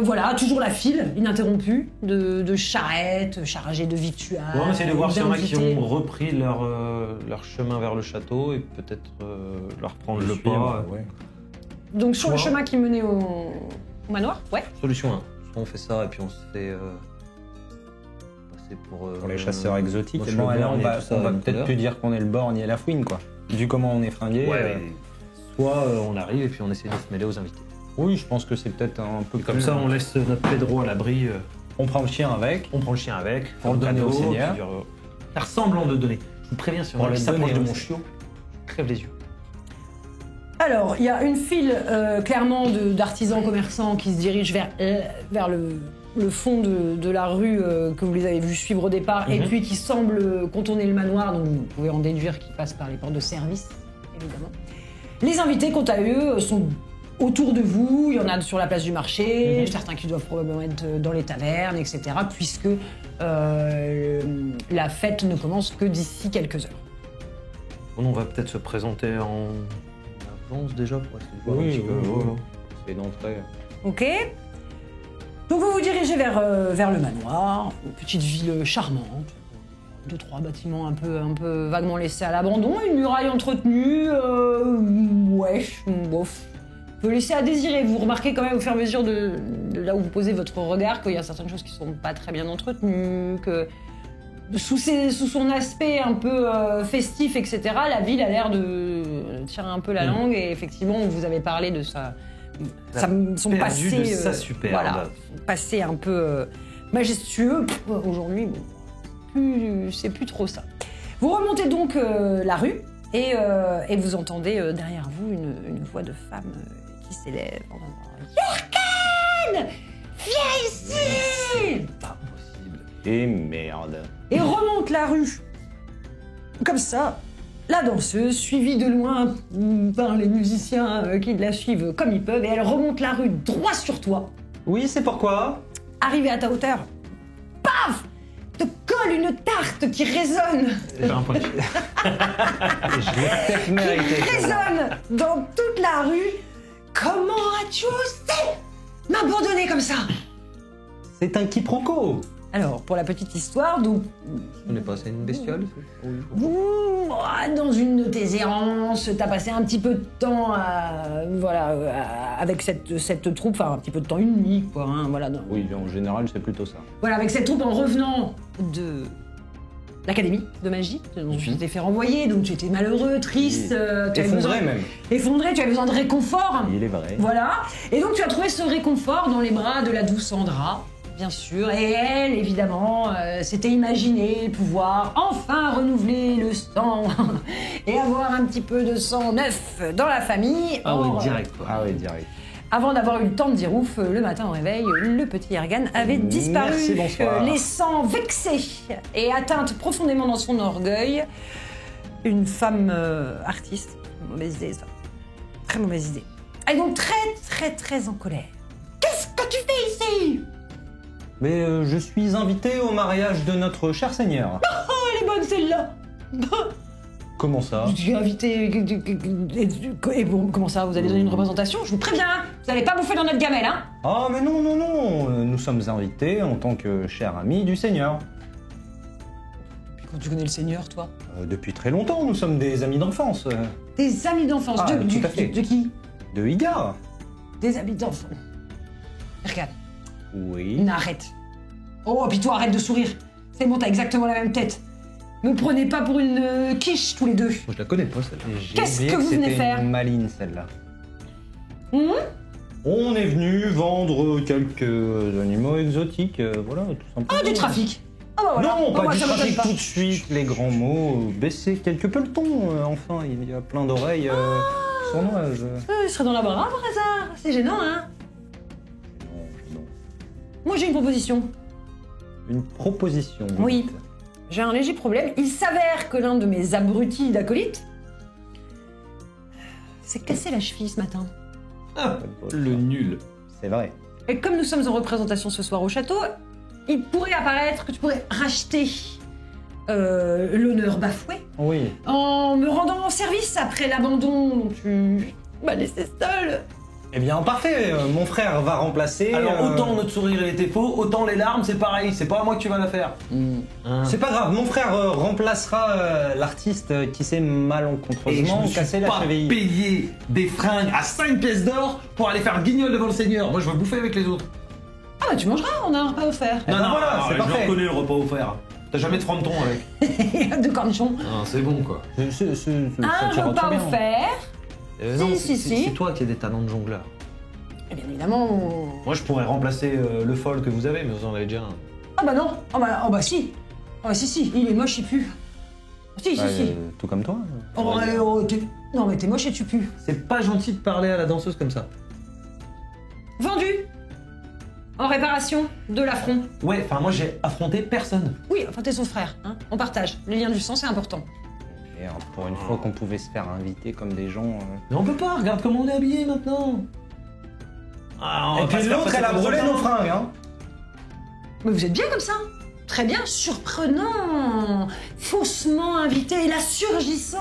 Voilà, toujours la file ininterrompue de charrettes chargées de victuailles. On va essayer de voir s'il y en a qui d'invités. ont repris leur chemin vers le château et peut-être leur prendre le suivre, pas. ouais. Donc sur le Soit- chemin qui menait au manoir, ouais. Solution 1. Soit on fait ça et puis on se fait passer Pour les chasseurs exotiques. moi, je Bon, le et là, borgne on et va, tout ça, on va une peut-être couleur. plus dire qu'on est le borgne et la fouine, quoi. Vu comment on est fringué. Ouais, soit on arrive et puis on essaie de se mêler aux invités. Oui, je pense que c'est peut-être un peu Comme plus- ça, on laisse notre Pedro à l'abri. On prend le chien avec. On prend le chien avec, Pour on le le donne donner au au seigneur. Faire semblant de donner. Je vous préviens, si on Pour le s'approche donner de au mon seigneur. chiot, je crève les yeux. Alors, il y a une file clairement d'artisans commerçants qui se dirigent vers le fond de la rue que vous les avez vus suivre au départ et puis qui semble contourner le manoir, donc vous pouvez en déduire qu'ils passent par les portes de service, évidemment. Les invités, quant à eux, sont autour de vous, il y en a sur la place du marché, certains qui doivent probablement être dans les tavernes, etc., puisque la fête ne commence que d'ici quelques heures. Bon, on va peut-être se présenter en avance déjà pour essayer de voir un Oui, petit peu. oui, Voilà. oui. C'est d'entrée. Ok. Donc vous vous dirigez vers le manoir, une petite ville charmante, 2-3 bâtiments un peu vaguement laissés à l'abandon, une muraille entretenue, wesh, bof. Peut laisser à désirer. Vous remarquez quand même au fur et à mesure de là où vous posez votre regard qu'il y a certaines choses qui sont pas très bien entretenues, que sous son aspect un peu festif, etc., la ville a l'air de tirer un peu la langue et effectivement vous avez parlé de ça. Son perdu passé, de sa superbe. voilà, son passé un peu majestueux. Aujourd'hui, bon, c'est plus trop ça. Vous remontez donc la rue et vous entendez derrière vous une voix de femme qui s'élève en disant Jurgen, viens ici! Pas possible. Et merde. Et remonte la rue. Comme ça, la danseuse, suivie de loin par les musiciens qui la suivent comme ils peuvent, et elle remonte la rue droit sur toi. Oui, c'est pourquoi. Arrivée à ta hauteur, paf, te colle une tarte qui résonne, J'ai un point de chute. Je l'ai peut-être qui mérité. résonne dans toute la rue. Comment as-tu osé m'abandonner comme ça? C'est un quiproquo. Alors, pour la petite histoire, donc, On est passé à une bestiole dans une de tes errances, t'as passé un petit peu de temps avec cette troupe, enfin un petit peu de temps, une nuit, quoi, hein, voilà. Oui, en général, c'est plutôt ça. Voilà, avec cette troupe en revenant de l'académie de magie, dont tu t'es fait renvoyer, donc tu étais malheureux, triste, tu avais besoin- Effondré même. effondré, tu avais besoin de réconfort. Il est vrai. Voilà, et donc tu as trouvé ce réconfort dans les bras de la douce Sandra, bien sûr, et elle, évidemment, s'était imaginé pouvoir enfin renouveler le sang et avoir un petit peu de sang neuf dans la famille. Ah oui, Or, direct quoi. Ah oui, direct. avant d'avoir eu le temps de dire ouf, le matin au réveil, le petit Ergan avait disparu, Merci, bonsoir. laissant vexée et atteinte profondément dans son orgueil une femme artiste. Mauvaise idée, ça. Très mauvaise idée. Elle est donc très, très, très en colère. Qu'est-ce que tu fais ici? Mais je suis invité au mariage de notre cher seigneur. Oh, elle est bonne celle-là. Comment ça? Je suis invité. Et bon, comment ça? Vous allez donner une représentation? Je vous préviens, vous allez pas bouffer dans notre gamelle, hein? Ah mais non, non, non, nous sommes invités en tant que chers amis du seigneur. Puis quand tu connais le Seigneur, toi? Depuis très longtemps, nous sommes des amis d'enfance. Des amis d'enfance. Ah, de tout à fait. de qui? De Igar. Des amis d'enfance. Regarde, Oui. non, arrête. Oh, puis toi, arrête de sourire. C'est bon, t'as exactement la même tête. Me prenez pas pour une quiche, tous les deux. Moi, je la connais pas, celle-là. Qu'est-ce que vous venez C'était faire? une maline, celle-là. Hum? On est venu vendre quelques animaux exotiques, voilà, tout simplement. Ah, du trafic. Ah bah voilà. Non, Bah, pas moi, du ça m'étonne trafic pas. tout de suite, les grands mots, baisser quelque peu le ton, enfin, il y a plein d'oreilles sournoises. Je serais dans la barre par hasard. C'est gênant, hein? Non. Moi, j'ai une proposition. Une proposition. vous Oui. dites. J'ai un léger problème. Il s'avère que l'un de mes abrutis d'acolytes s'est cassé la cheville ce matin. Ah, le nul. C'est vrai. Et comme nous sommes en représentation ce soir au château, il pourrait apparaître que tu pourrais racheter l'honneur bafoué Oui. en me rendant service après l'abandon dont tu m'as laissé seule. Eh bien, parfait, mon frère va remplacer... Alors autant notre sourire il était faux, autant les larmes c'est pareil, c'est pas à moi que tu vas la faire. Hein. C'est pas grave, mon frère remplacera l'artiste qui s'est Et je malencontreusement me suis cassé la pas cheville. payé des fringues à 5 pièces d'or pour aller faire guignol devant le seigneur. Moi je veux bouffer avec les autres. Ah bah tu mangeras, on a un repas offert. Eh ben voilà, c'est je parfait. le reconnais le repas offert. T'as jamais de fronton avec. De cornichons. Non, c'est bon, quoi. Ça Un t'ira repas très bien. offert. Non, si. c'est toi qui as des talents de jongleur. Et bien évidemment. Moi je pourrais remplacer le folle que vous avez, mais vous en avez déjà un. Ah bah non. Ah bah si. Ah bah si, il est moche, il pue. Si. Tout comme toi. Non mais t'es moche et tu pues. C'est pas gentil de parler à la danseuse comme ça. Vendu. En réparation de l'affront. Ouais, enfin moi j'ai affronté personne. Oui, enfin t'es son frère, hein. On partage. Le lien du sang, c'est important. Et, pour une fois qu'on pouvait se faire inviter comme des gens... Mais on peut pas, regarde comment on est habillés maintenant. Ah, on Et va pas puis se faire l'autre, passer elle a pour brûlé des nos gens. fringues, hein. Mais vous êtes bien comme ça. Très bien, surprenant, faussement invité, et là surgissant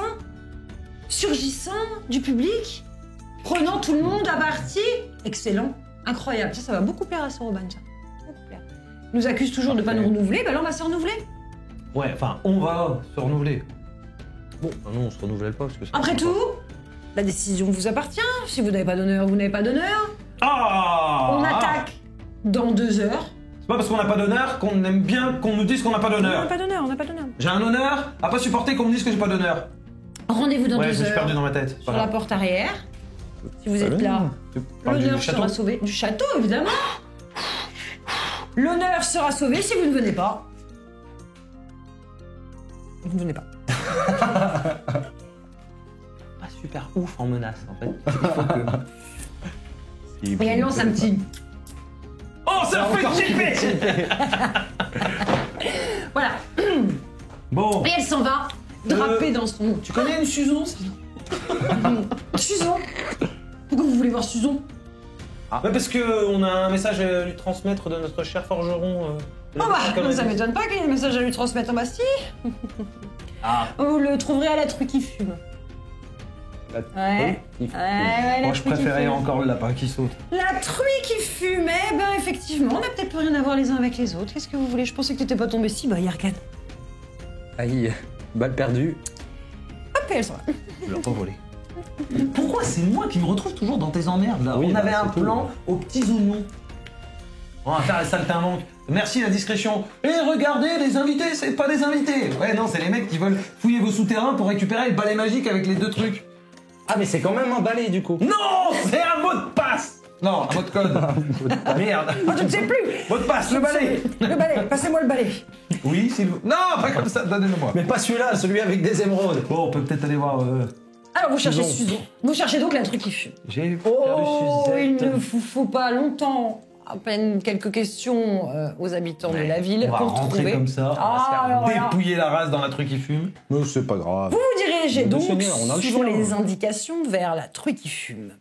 du public, prenant tout le monde à partie. Excellent, incroyable. Ça va beaucoup plaire à Soroban, ça. Beaucoup plaire. Il nous accuse toujours de pas nous renouveler, bah là on va se renouveler. Ouais, enfin on va se renouveler. Bon, non, on se renouvelle pas parce que ça. Après tout, la décision vous appartient. Si vous n'avez pas d'honneur, vous n'avez pas d'honneur. Ah On attaque dans 2 heures. C'est pas parce qu'on n'a pas d'honneur qu'on aime bien qu'on nous dise qu'on n'a pas On n'a d'honneur. pas d'honneur, on n'a pas d'honneur. J'ai un honneur à pas supporter qu'on me dise que j'ai pas d'honneur. Rendez-vous dans Ouais, 2 je me suis perdu heures dans ma tête. sur Voilà. la porte arrière. Si vous êtes là, Tu parles l'honneur du château sera sauvé. Du château, évidemment. L'honneur sera sauvé si vous ne venez pas. Vous ne venez pas. Pas super ouf en menace en fait. Il faut que... Et elle lance un petit. Oh, ça fait chipper. Voilà. Bon, Et elle s'en va, drapée dans son. tu connais une Suzon Suzon. Pourquoi vous voulez voir Suzon? Ouais, parce que on a un message à lui transmettre de notre cher forgeron. Oh bah, ça m'étonne pas qu'il y ait un message à lui transmettre en Bastille. Ah. Vous le trouverez à la truie qui fume. Ouais. La Moi je truie qui préférais fume. encore le lapin qui saute. La truie qui fume, eh ben effectivement, on n'a peut-être plus rien à voir les uns avec les autres. Qu'est-ce que vous voulez? Je pensais que t'étais pas tombé si, bah Yarkan. Aïe, balle perdue. Hop, et elle s'en va. Je l'ai pas volé. Pourquoi c'est moi qui me retrouve toujours dans tes emmerdes là? Oui, On bah, avait un c'est tout. plan aux petits oignons. On va faire les saltimbanques. Merci la discrétion. Et regardez, les invités, c'est pas des invités. Ouais, non, c'est les mecs qui veulent fouiller vos souterrains pour récupérer le balai magique avec les 2 trucs. Ah, mais c'est quand même un balai, du coup. Non, c'est un mot de passe. Non, un mot de code. Merde. Oh, je ne sais plus. Mot de passe, le balai. Le balai, passez-moi le balai. Oui, s'il vous... Non, pas comme ça, donnez-le-moi. Mais pas celui-là, celui avec des émeraudes. Bon, on peut peut-être aller voir... Alors vous cherchez Suzon. Suzon. Vous cherchez donc la truie qui fume. J'ai Oh, perdu il Suzette. ne vous faut pas longtemps. À peine quelques questions aux habitants de la ville On va pour rentrer trouver. comme ça, on va Ah, se alors faire là. dépouiller la race dans la truie qui fume. Mais c'est pas grave. Vous vous dirigez Le donc, seigneur, on a le suivant chien. les indications, vers la truie qui fume.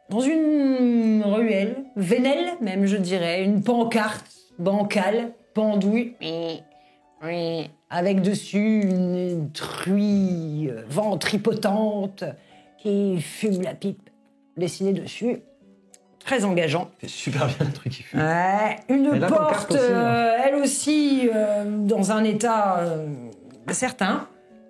dans une ruelle, vénelle même, je dirais, une pancarte bancale, pendouille, avec dessus une truie ventripotente qui fume la pipe, dessinée dessus. Très engageant. C'est super bien le truc qui fume. Ouais, une Et la pancarte porte, aussi, hein. elle aussi, dans un état certain.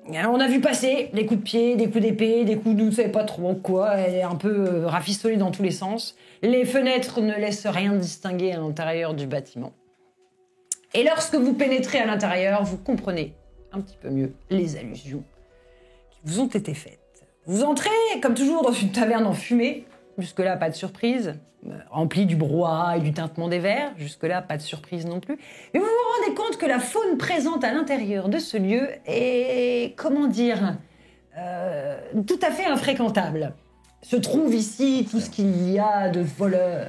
On a vu passer des coups de pied, des coups d'épée, des coups de nous savez pas trop quoi. Elle est un peu rafistolée dans tous les sens. Les fenêtres ne laissent rien distinguer à l'intérieur du bâtiment. Et lorsque vous pénétrez à l'intérieur, vous comprenez un petit peu mieux les allusions qui vous ont été faites. Vous entrez, comme toujours, dans une taverne enfumée. Jusque-là, pas de surprise. Remplie du brouhaha et du tintement des verres. Jusque-là, pas de surprise non plus. Mais vous vous rendez compte que la faune présente à l'intérieur de ce lieu est, comment dire, tout à fait infréquentable. Se trouve ici tout ce qu'il y a de voleurs,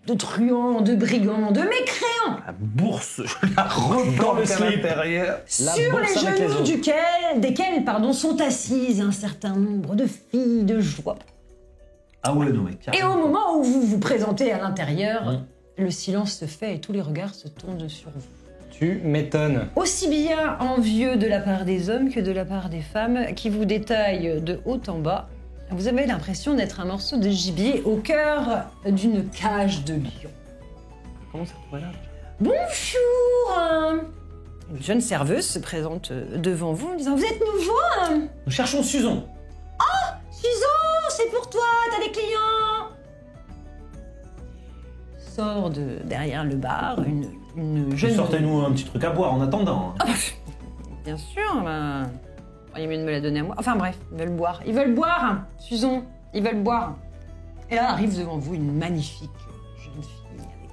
de truands, de brigands, de mécréants. La bourse, je la reprends le à slip. l'intérieur. Sur les bourse avec les genoux os. desquels sont assises un certain nombre de filles de joie. Ah ouais, non mais Et carrément. au moment où vous vous présentez à l'intérieur, le silence se fait et tous les regards se tournent sur vous. Tu m'étonnes. Aussi bien envieux de la part des hommes que de la part des femmes qui vous détaillent de haut en bas. Vous avez l'impression d'être un morceau de gibier au cœur d'une cage de lion. Comment ça pourrait là? Bonjour. Une jeune serveuse se présente devant vous en disant « Vous êtes nouveau ?» Nous cherchons Susan. Susan, c'est pour toi, t'as des clients. Sort de derrière le bar une jeune... Sortez-nous un petit truc à boire en attendant. Bien sûr, bah... il est mieux de me la donner à moi. Enfin bref, ils veulent boire. Ils veulent boire, Susan, ils veulent boire. Et là arrive devant vous une magnifique jeune fille avec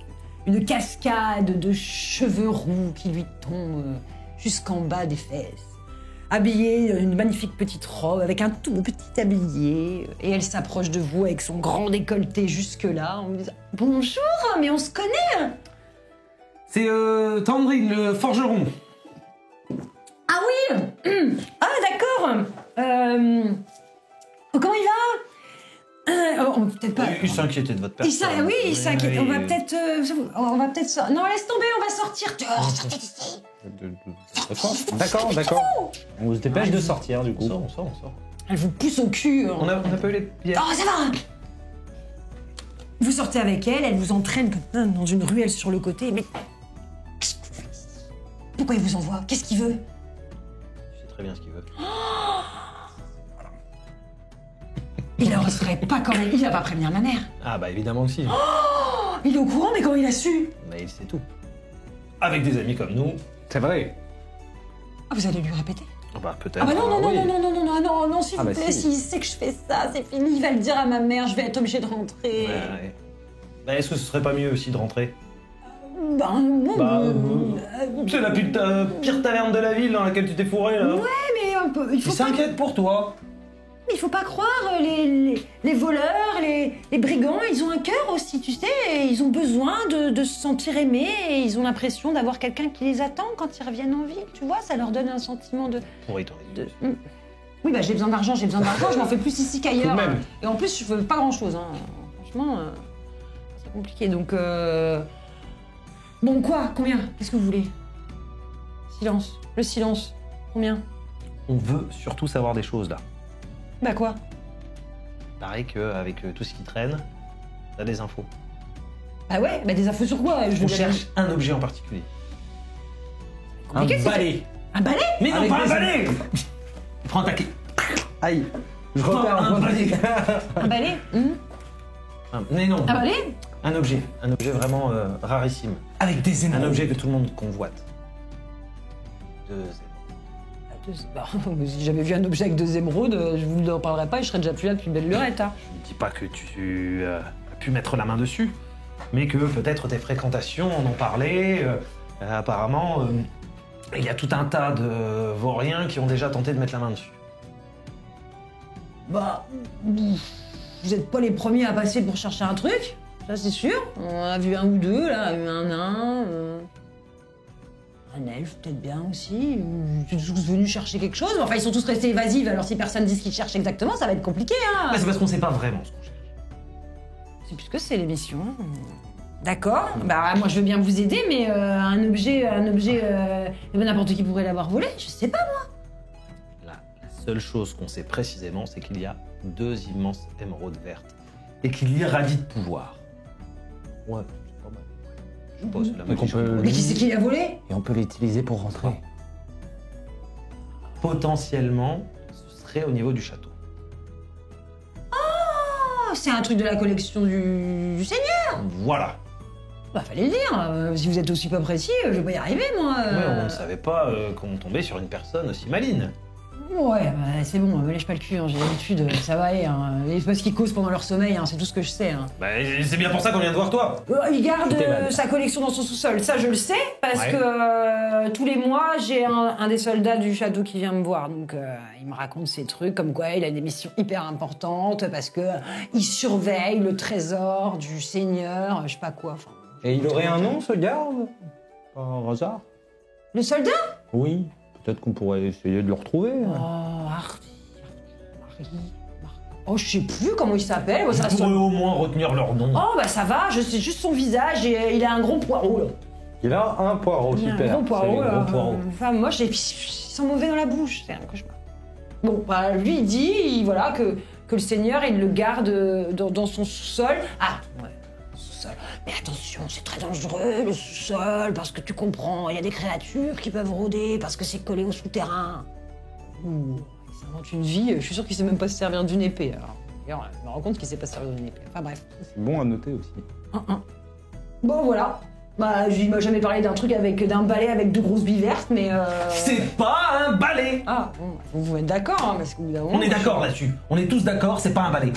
une cascade de cheveux roux qui lui tombent jusqu'en bas des fesses. Habillée d'une magnifique petite robe avec un tout petit tablier. Et elle s'approche de vous avec son grand décolleté jusque-là en vous disant « Bonjour, mais on se connaît !» C'est Tandrine, le forgeron. Ah oui. Ah d'accord. Comment il va On va peut-être pas... Il s'inquiétait de votre personne. Oui, il s'inquiète. On va peut-être... Non, laisse tomber, on va sortir. Sortez d'ici. D'accord. On se dépêche de sortir du coup. On sort. Elle vous pousse au cul. On a pas eu les bières. Oh, ça va. Vous sortez avec elle, elle vous entraîne comme ça dans une ruelle sur le côté. Mais... Pourquoi il vous envoie? Qu'est-ce qu'il veut? Je sais très bien ce qu'il veut. Il n'oserait pas quand même. Il va pas prévenir ma mère. Ah bah évidemment que si. Il est au courant, mais comment il a su? Mais il sait tout. Avec des amis comme nous. C'est vrai. Ah, vous allez lui répéter? Ah bah peut-être. Ah bah non, oui. non, s'il Ah vous bah plaît, si. s'il sait que je fais ça, c'est fini, il va le dire à ma mère, je vais être obligée de rentrer. Ouais. Bah est-ce que ce serait pas mieux aussi de rentrer? C'est la pire taverne de la ville dans laquelle tu t'es fourré là. Ouais, mais il Il faut pas... s'inquiète pour toi. Mais il faut pas croire, les voleurs, les brigands, ils ont un cœur aussi, tu sais, et ils ont besoin de se sentir aimés, et ils ont l'impression d'avoir quelqu'un qui les attend quand ils reviennent en ville, tu vois, ça leur donne un sentiment de... Pourri, toi. Oui, bah j'ai besoin d'argent, je m'en fais plus ici qu'ailleurs. Tout de même. Et en plus, je fais pas grand-chose, hein. Franchement, c'est compliqué, donc... Bon, quoi? Combien? Qu'est-ce que vous voulez? Silence. Le silence. Combien? On veut surtout savoir des choses là. Bah quoi? Pareil qu'avec tout ce qui traîne, t'as des infos. Bah ouais, bah des infos sur quoi? Je veux On bien- cherche un objet en particulier. Un Compliqué, c'est balai. Un balai? Mais non, Avec pas un des- balai. Prends ta clé. Aïe. Je Prends repère un un balai. Un balai? Mais non, Un balai? un objet vraiment rarissime. Avec des Un émeraudes. objet que tout le monde convoite. Si j'avais vu un objet avec 2 émeraudes, je vous en parlerais pas et je serais déjà plus là depuis belle lurette. Hein. Je ne dis pas que tu as pu mettre la main dessus, mais que peut-être tes fréquentations en ont parlé. Apparemment, il y a tout un tas de vauriens qui ont déjà tenté de mettre la main dessus. Bah, vous êtes pas les premiers à passer pour chercher un truc, ça c'est sûr. On a vu un ou deux, là, un nain, un elfe peut-être bien aussi. Ils sont tous venus chercher quelque chose, mais enfin ils sont tous restés évasifs, alors si personne dit ce qu'ils cherchent exactement, ça va être compliqué, hein. Mais c'est parce qu'on sait pas vraiment ce qu'on cherche. sais plus ce que c'est l'émission. D'accord. Bah moi je veux bien vous aider, mais un objet, n'importe qui pourrait l'avoir volé. Je sais pas. La seule chose qu'on sait précisément, c'est qu'il y a 2 immenses émeraudes vertes et qu'il irradie de pouvoir. Ouais, c'est pas mal. Je sais pas, c'est la Mais qu'on magie. peut- Mais qui c'est qui l'a volé? Et on peut l'utiliser pour rentrer. Potentiellement, ce serait au niveau du château. Oh, c'est un truc de la collection du Seigneur. Voilà. Bah fallait le dire. Si vous êtes aussi pas précis, je vais pas y arriver moi. Ouais, on ne savait pas qu'on tombait sur une personne aussi maligne. Ouais, bah, c'est bon, me lèche pas le cul, hein, j'ai l'habitude, ça va aller. Hein. Les parce qu'ils causent pendant leur sommeil, hein, c'est tout ce que je sais. Hein. Bah, c'est bien pour ça qu'on vient de voir toi. Il garde C'était mal. sa collection dans son sous-sol, ça je le sais, parce Ouais. que tous les mois, j'ai un des soldats du château qui vient me voir. Donc il me raconte ces trucs, comme quoi il a des missions hyper importantes, parce que il surveille le trésor du seigneur, je sais pas quoi. Enfin, Et il aurait un nom, ce garde? Par hasard? le soldat? Oui. Peut-être qu'on pourrait essayer de le retrouver. Oh, Oh, je sais plus comment il s'appelle. Bon, ça On reste- pourrait au moins retenir leur nom. Oh, bah ça va, je sais juste son visage et il a un gros poireau, là. Il a un poireau, Il a super. un gros poireau, C'est les là. gros poireaux. Enfin, moche, et puis ils sont mauvais dans la bouche, c'est un cauchemar. Bon, bah, lui, il dit, voilà, que le seigneur, il le garde dans son sous-sol. Ah, ouais, sous-sol. Mais attention, c'est très dangereux, le sous-sol, parce que tu comprends, il y a des créatures qui peuvent rôder, parce que c'est collé au souterrain. Ouh, il s'invente une vie, je suis sûr qu'il sait même pas se servir d'une épée, alors. D'ailleurs, je me rends compte qu'il sait pas se servir d'une épée. Enfin, bref. C'est bon à noter aussi. Bon, voilà. Bah, il m'a jamais parlé d'un truc d'un balai avec 2 grosses billes vertes, mais C'est pas un balai. Ah, bon, vous vous êtes d'accord, hein, parce que bout d'un moment, On est d'accord là-dessus. On est tous d'accord, c'est pas un balai.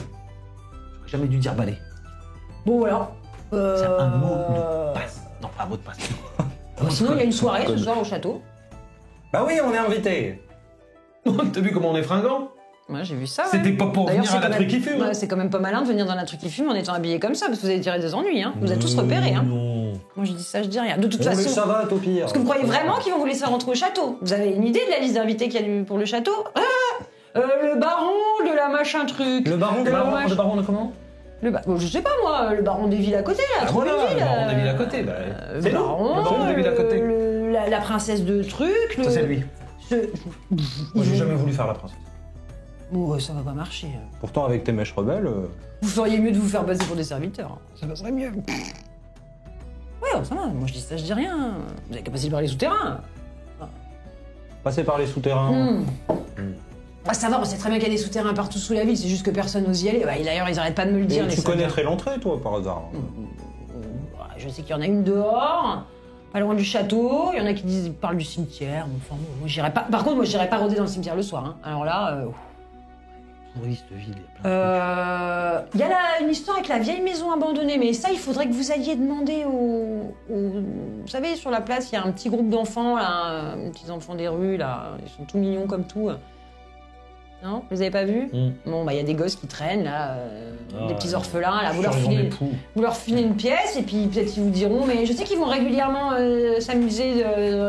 J'aurais jamais dû dire balai. Bon, voilà. C'est un mot de passe. Non, pas un mot de passe. Sinon, il y a une soirée ce Code. soir au château. Bah oui, on est invité. T'as vu comment on est fringant? Ouais, j'ai vu ça. C'était pas pour D'ailleurs, venir à la quand truc même- qui fume. ouais, c'est quand même pas malin de venir dans la truc qui fume en étant habillé comme ça, parce que vous allez tirer des ennuis, hein. Vous êtes tous repérés, hein. Non. Moi, je dis ça, je dis rien. De toute Bon, mais façon. ça va, au pire. Est-ce que vous croyez vraiment qu'ils vont vous laisser rentrer au château? Vous avez une idée de la liste d'invités qu'il y a pour le château? Le baron de la machin truc. Le baron, Le baron de comment? Bon, je sais pas moi, le baron des villes à côté là, Ah, voilà, Trouville, le baron des villes à côté, bah, le c'est nous, baron, le baron des villes à côté. la princesse de truc, Ça, c'est lui. ce- Moi, j'ai jamais voulu faire la princesse. Bon, ça va pas marcher. Pourtant, avec tes mèches rebelles, Vous feriez mieux de vous faire passer pour des serviteurs. Ça passerait mieux. Ouais, ça va. Moi, je dis ça, je dis rien. Vous avez qu'à passer par les souterrains. passer par les souterrains. Ah, ça va, on sait très bien qu'il y a des souterrains partout sous la ville. C'est juste que personne n'ose y aller. Bah, d'ailleurs, ils arrêtent pas de me le dire. Et les tu soldats. connaîtrais l'entrée, toi, par hasard. Je sais qu'il y en a une dehors, pas loin du château. Il y en a qui parlent du cimetière. Enfin, bon, moi, j'irai pas. Par contre, moi, j'irai pas rôder dans le cimetière le soir. Hein. Alors là. Touriste, ville, il y a plein de trucs. Il y a une histoire avec la vieille maison abandonnée, mais ça, il faudrait que vous alliez demander Vous savez, sur la place, il y a un petit groupe d'enfants, là, petits enfants des rues, là, ils sont tout mignons comme tout. Non? Vous avez pas vu? Bon, bah, il y a des gosses qui traînent, là, des petits orphelins, là, vous leur filez une pièce, et puis peut-être ils vous diront, mais je sais qu'ils vont régulièrement s'amuser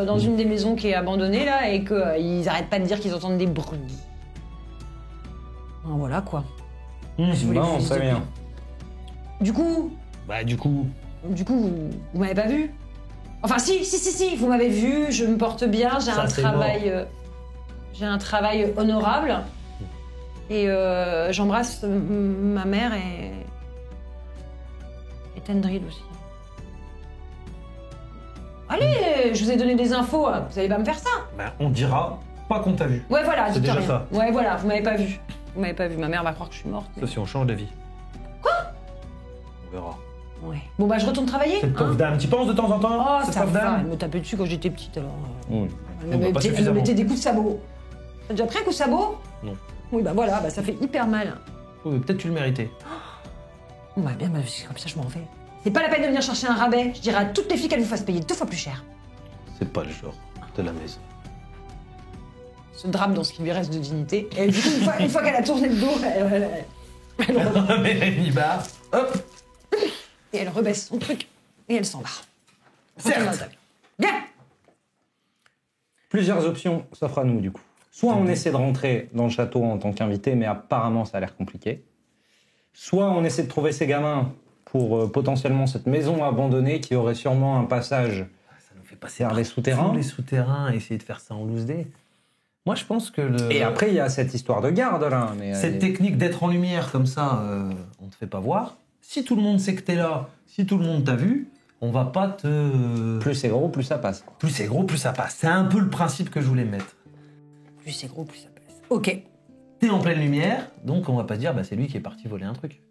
dans une des maisons qui est abandonnée, là, et qu'ils arrêtent pas de dire qu'ils entendent des bruits. Voilà, quoi. Je voulais Non, vous très dire. bien. Du coup, vous m'avez pas vu? Enfin, si, vous m'avez vu, je me porte bien, j'ai Ça, un c'est travail. J'ai un travail honorable. Et j'embrasse ma mère et Tendril aussi. Allez, je vous ai donné des infos, vous allez pas me faire ça? Ben, on dira pas qu'on t'a vu. Ouais, voilà, C'est dites déjà rien. ça. Ouais, voilà, vous m'avez pas vu. Vous m'avez pas vu, ma mère va croire que je suis morte. mais- Sauf si on change d'avis. Quoi? On verra. Ouais. Bon, bah, je retourne travailler. Cette pauvre dame, tu penses de temps en temps? Oh, cette ça pauvre va, dame elle me tapait dessus quand j'étais petite, alors. Oui. Elle Bon, me bah, pas mettait- elle me suffisamment. mettait des coups de sabot. T'as déjà pris un coup de sabot? Non. Oui, bah voilà, bah, ça fait hyper mal. Oh, mais peut-être tu le méritais. Bon, bah bien, bah, comme ça, je m'en vais. C'est pas la peine de venir chercher un rabais. Je dirais à toutes les filles qu'elles vous fassent payer 2 fois plus cher. C'est pas le genre de la maison. Se drape dans ce qui lui reste de dignité. Et du coup, une fois qu'elle a tourné le dos, Mais Nibar, hop, et elle rebaisse son truc. Et elle s'en va. Certes. Retourne dans ta vie. Bien. Plusieurs options s'offrent à nous, du coup. Soit on essaie de rentrer dans le château en tant qu'invité, mais apparemment ça a l'air compliqué. Soit on essaie de trouver ces gamins pour potentiellement cette maison abandonnée qui aurait sûrement un passage Ça nous fait passer vers les souterrains. les souterrains, essayer de faire ça en loose day. Moi, je pense que Et après, il y a cette histoire de garde là. Mais cette technique d'être en lumière comme ça, on te fait pas voir. Si tout le monde sait que t'es là, si tout le monde t'a vu, on va pas te... plus c'est gros, plus ça passe. Plus c'est gros, plus ça passe. C'est un peu le principe que je voulais mettre. Plus c'est gros, plus ça passe. Ok. T'es en pleine lumière, donc on va pas dire c'est lui qui est parti voler un truc.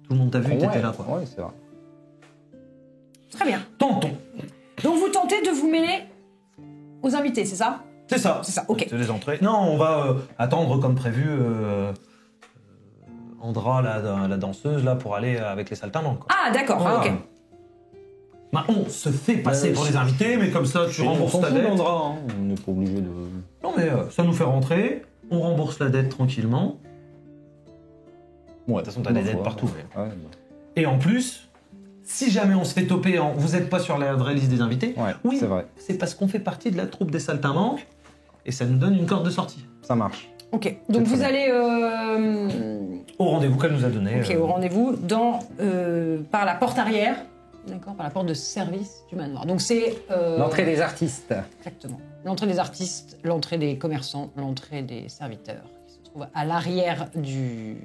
Tout le monde t'a vu, t'étais là, quoi. Ouais, c'est vrai. Très bien. Tentons. Donc vous tentez de vous mêler aux invités, c'est ça? C'est ça. C'est ça, ok. C'est les entrées. Non, on va attendre comme prévu Andra, la danseuse, là, pour aller avec les saltimbanques, quoi. Ah, d'accord, Voilà. ok. Bah, on se fait passer pour les invités, mais comme ça, tu rembourses ta dette. On n'est pas obligé de... Non, mais ça nous fait rentrer, on rembourse la dette tranquillement. Ouais, De toute façon, t'as des dettes partout. Ouais, Et en plus, si jamais on se fait toper vous n'êtes pas sur la vraie liste des invités, ouais, oui, c'est vrai. c'est parce qu'on fait partie de la troupe des saltimbanques et ça nous donne une corde de sortie. Ça marche. Ok, donc très vous bien. allez Au rendez-vous qu'elle nous a donné. au rendez-vous par la porte arrière, d'accord, par la porte de service du manoir. Donc c'est... L'entrée des artistes. Exactement. L'entrée des artistes, l'entrée des commerçants, l'entrée des serviteurs, qui se trouve à l'arrière du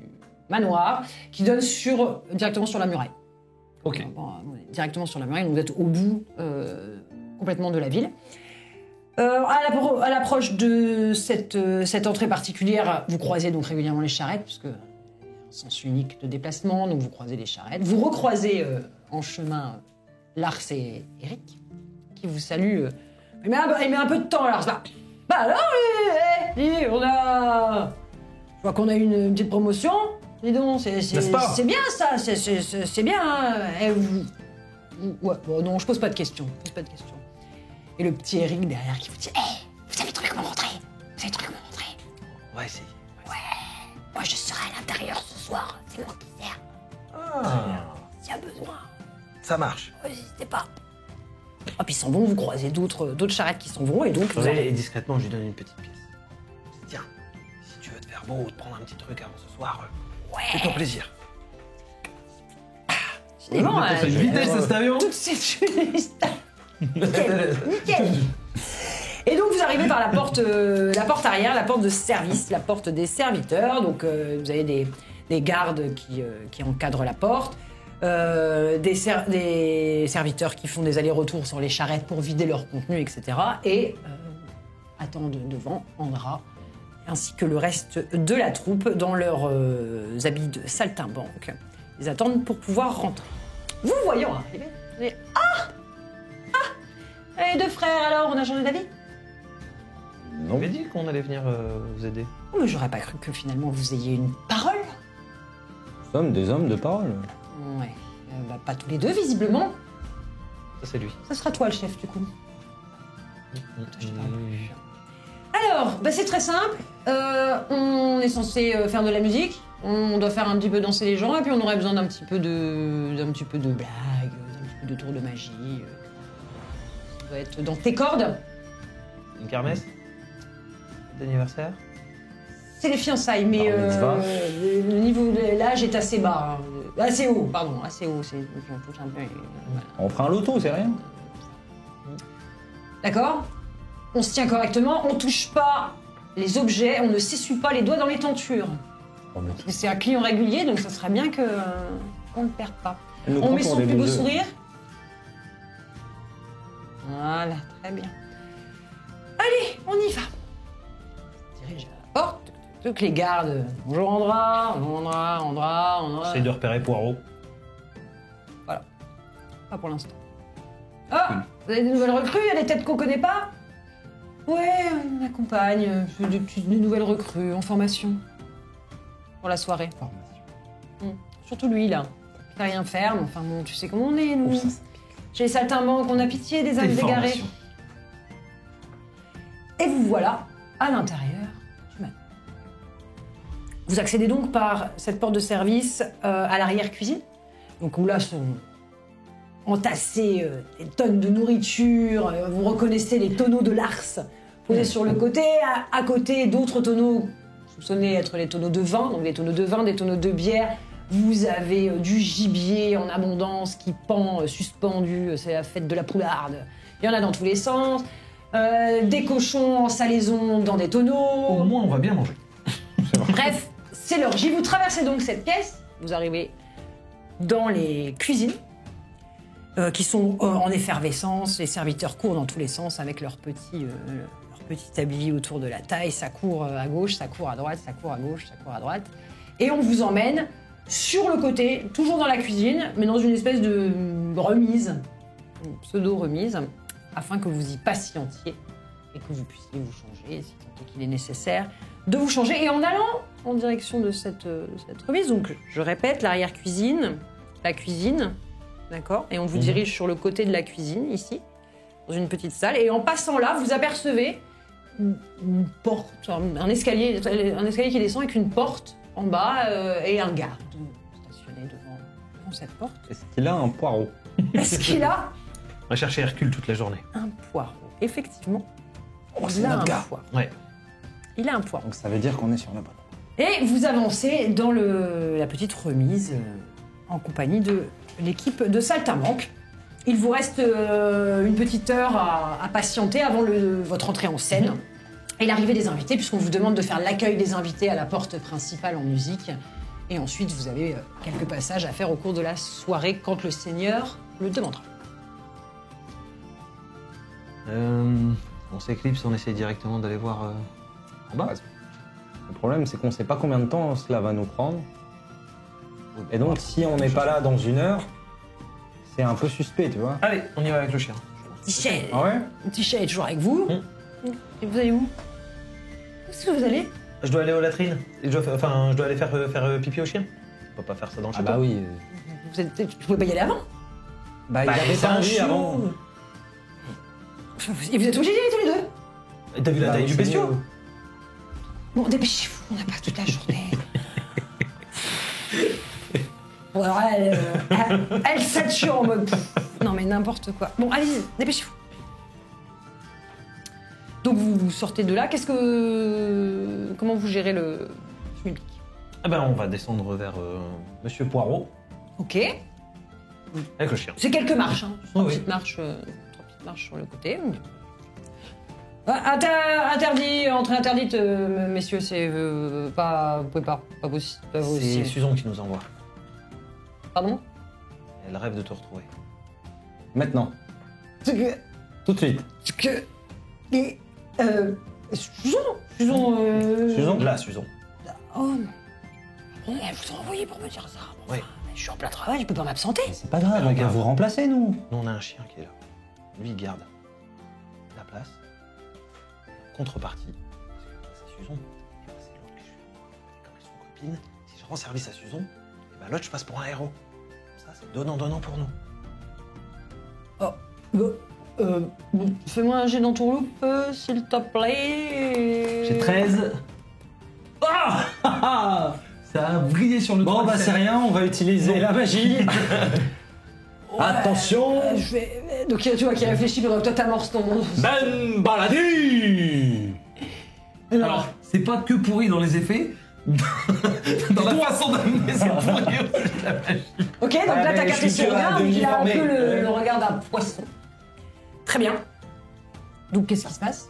manoir, qui donne directement sur la muraille. Ok. Bon, on est directement sur la muraille, donc vous êtes au bout complètement de la ville. À l'approche de cette entrée particulière, vous croisez donc régulièrement les charrettes, puisque un sens unique de déplacement, donc vous croisez les charrettes. Vous recroisez en chemin Lars et Eric, qui vous saluent. Il met un peu de temps, Lars. Bah alors, on a... Je vois qu'on a eu une petite promotion. Dis donc, N'est-ce pas? c'est bien ça, c'est bien. Hein. Ouais, bon, non, je pose pas de questions. Et le petit Eric derrière qui vous dit vous savez trouvé comment rentrer? On va essayer. Moi, je serai à l'intérieur ce soir. C'est moi qui sert. Ah, S'il y a besoin, ça marche. n'hésitez pas. Ah, puis ils s'en vont, vous croisez d'autres charrettes qui s'en vont, et donc vous Et allez... discrètement, je lui donne une petite pièce. Tiens, si tu veux te faire beau ou te prendre un petit truc avant ce soir, fais-toi plaisir. Décidément, C'est une vitesse, cet avion. toute cette chemise. Nickel. Et donc vous arrivez par la porte arrière, la porte de service, la porte des serviteurs. Donc vous avez des gardes qui encadrent la porte, des serviteurs qui font des allers-retours sur les charrettes pour vider leur contenu, etc. Et attendent devant Andra, ainsi que le reste de la troupe dans leurs habits de saltimbanque. Ils attendent pour pouvoir rentrer. Vous voyant arriver, vous dites les deux frères, alors, on a changé d'avis? On avait dit qu'on allait venir vous aider. Oh, mais j'aurais pas cru que finalement vous ayez une parole. Nous sommes des hommes de parole. Ouais, pas tous les deux, visiblement. Ça, c'est lui. Ça sera toi le chef, du coup. Alors, c'est très simple. On est censé faire de la musique. On doit faire un petit peu danser les gens, et puis on aurait besoin d'un petit peu de blagues, d'un petit peu de tour de magie. Ça doit être dans tes cordes. Une kermesse d'anniversaire. C'est les fiançailles, mais Bar mitzvah. le niveau de l'âge est assez bas. Assez haut, pardon, assez haut. C'est voilà. On fera un loto, c'est rien. D'accord? On se tient correctement, on touche pas les objets, on ne s'essuie pas les doigts dans les tentures. Oh, mais Et c'est un client régulier, donc ça serait bien qu'on ne perde pas. elle nous On prend met pour son des plus beau losers. sourire. Voilà, très bien. Allez, on y va. Dirige à la porte. Donc les gardes. Bonjour Andra. J'essaie de repérer Poirot. Pas pour l'instant. Ah, vous avez des nouvelles recrues? Il y a des têtes qu'on connaît pas? Ouais, on accompagne des nouvelles recrues en formation. Pour la soirée. Surtout lui, là. Il peut rien faire, mais enfin bon, tu sais comment on est, nous. Chez les saltimbanques, on a pitié des âmes dégarées. Formation. Et vous voilà à l'intérieur du manoir. Vous accédez donc par cette porte de service à l'arrière-cuisine, donc où là sont entassées des tonnes de nourriture. Vous reconnaissez les tonneaux de Lars posés sur le côté. À côté, d'autres tonneaux soupçonnés être les tonneaux de vin, donc des tonneaux de vin, des tonneaux de bière. Vous avez du gibier en abondance qui pend suspendu, c'est la fête de la poularde. Il y en a dans tous les sens. Des cochons en salaison dans des tonneaux. Au moins, on va bien manger. Bref, c'est l'orgie. Vous traversez donc cette pièce, vous arrivez dans les cuisines qui sont en effervescence. Les serviteurs courent dans tous les sens avec leur petit tablier autour de la taille. Ça court à gauche, ça court à droite, ça court à gauche, ça court à droite. Et on vous emmène sur le côté, toujours dans la cuisine, mais dans une espèce de remise, une pseudo-remise, afin que vous y patientiez et que vous puissiez vous changer, si tant est qu'il est nécessaire, de vous changer. Et en allant en direction de cette remise, donc je répète, l'arrière-cuisine, la cuisine, d'accord. Et on vous dirige sur le côté de la cuisine, ici, dans une petite salle. Et en passant là, vous apercevez une porte, un escalier qui descend avec une porte en bas et un garde stationné devant cette porte. Est-ce qu'il a un poireau? Est-ce qu'il a On va chercher Hercule toute la journée. un poireau? Effectivement, c'est il a notre un gars. poireau. Ouais. Il a un poireau. Donc ça veut dire qu'on est sur la bonne. Et vous avancez dans la petite remise en compagnie de l'équipe de Saltimbanque. Il vous reste une petite heure à patienter avant votre entrée en scène et l'arrivée des invités, puisqu'on vous demande de faire l'accueil des invités à la porte principale en musique. Et ensuite, vous avez quelques passages à faire au cours de la soirée quand le Seigneur le demandera. On s'éclipse, on essaie directement d'aller voir en bas. Le problème, c'est qu'on sait pas combien de temps cela va nous prendre. Et donc, si on n'est pas là dans une heure, c'est un peu suspect, tu vois. Allez, on y va avec le chien. Tichet Ah ouais? est toujours avec vous. Et vous allez où? Où est-ce que vous allez? Je dois aller aux latrines. Je dois aller faire pipi au chien. On peut pas faire ça dans le Ah château. bah oui. Vous pouvez pas y aller avant? Bah, il Bah, avait c'est pas un envie chiot. avant. Et vous êtes obligés d'y aller tous les deux? T'as vu la Bah, taille du c'est bestiau mieux. Bon, dépêchez-vous, on n'a pas toute la journée. Bon, alors elle sature en mode... Non mais n'importe quoi. Bon, allez-y, dépêchez-vous. Donc vous sortez de là, comment vous gérez le public? Ah ben, on va descendre vers Monsieur Poirot Ok, avec le chien. c'est quelques marches, hein. Trois Oui. petites marches sur le côté. Interdit, entrée interdite, messieurs, c'est pas, vous pouvez pas possible. Pas C'est possible. Susan qui nous envoie. Pardon? Elle rêve de te retrouver. Maintenant, C'est que... tout de suite. Et, Susan, Susan? Là, Susan. Oh, bon, elle vous a envoyé pour me dire ça. Bon, Oui. enfin, mais je suis en plein travail, je peux pas m'absenter. Mais c'est pas grave, on va vous remplacer, nous. Nous, on a un chien qui est là. Lui, il garde la place. Contrepartie. Parce que c'est Susan. Et ben, c'est l'autre que je suis. Comme elles sont copines, si je rends service à Susan, et ben l'autre, je passe pour un héros. Ça, c'est donnant-donnant pour nous. Fais-moi un jet dans ton loop, s'il te plaît. J'ai 13. Ah ça a brillé sur le Bon, toit bah de c'est cette- rien, on va utiliser la magie. Ouais, Attention. Donc tu vois qu'il réfléchit pendant que toi t'amorces ton... Ben Baladi. Alors, c'est pas que pourri dans les effets. Dans la façon d'amener, c'est pourri aussi, la magie. Ok, donc Ah, là mais t'as je capté suis son que à regard, donc il a un demi-formé. peu le regard d'un poisson. Très bien. Donc qu'est-ce qui se passe?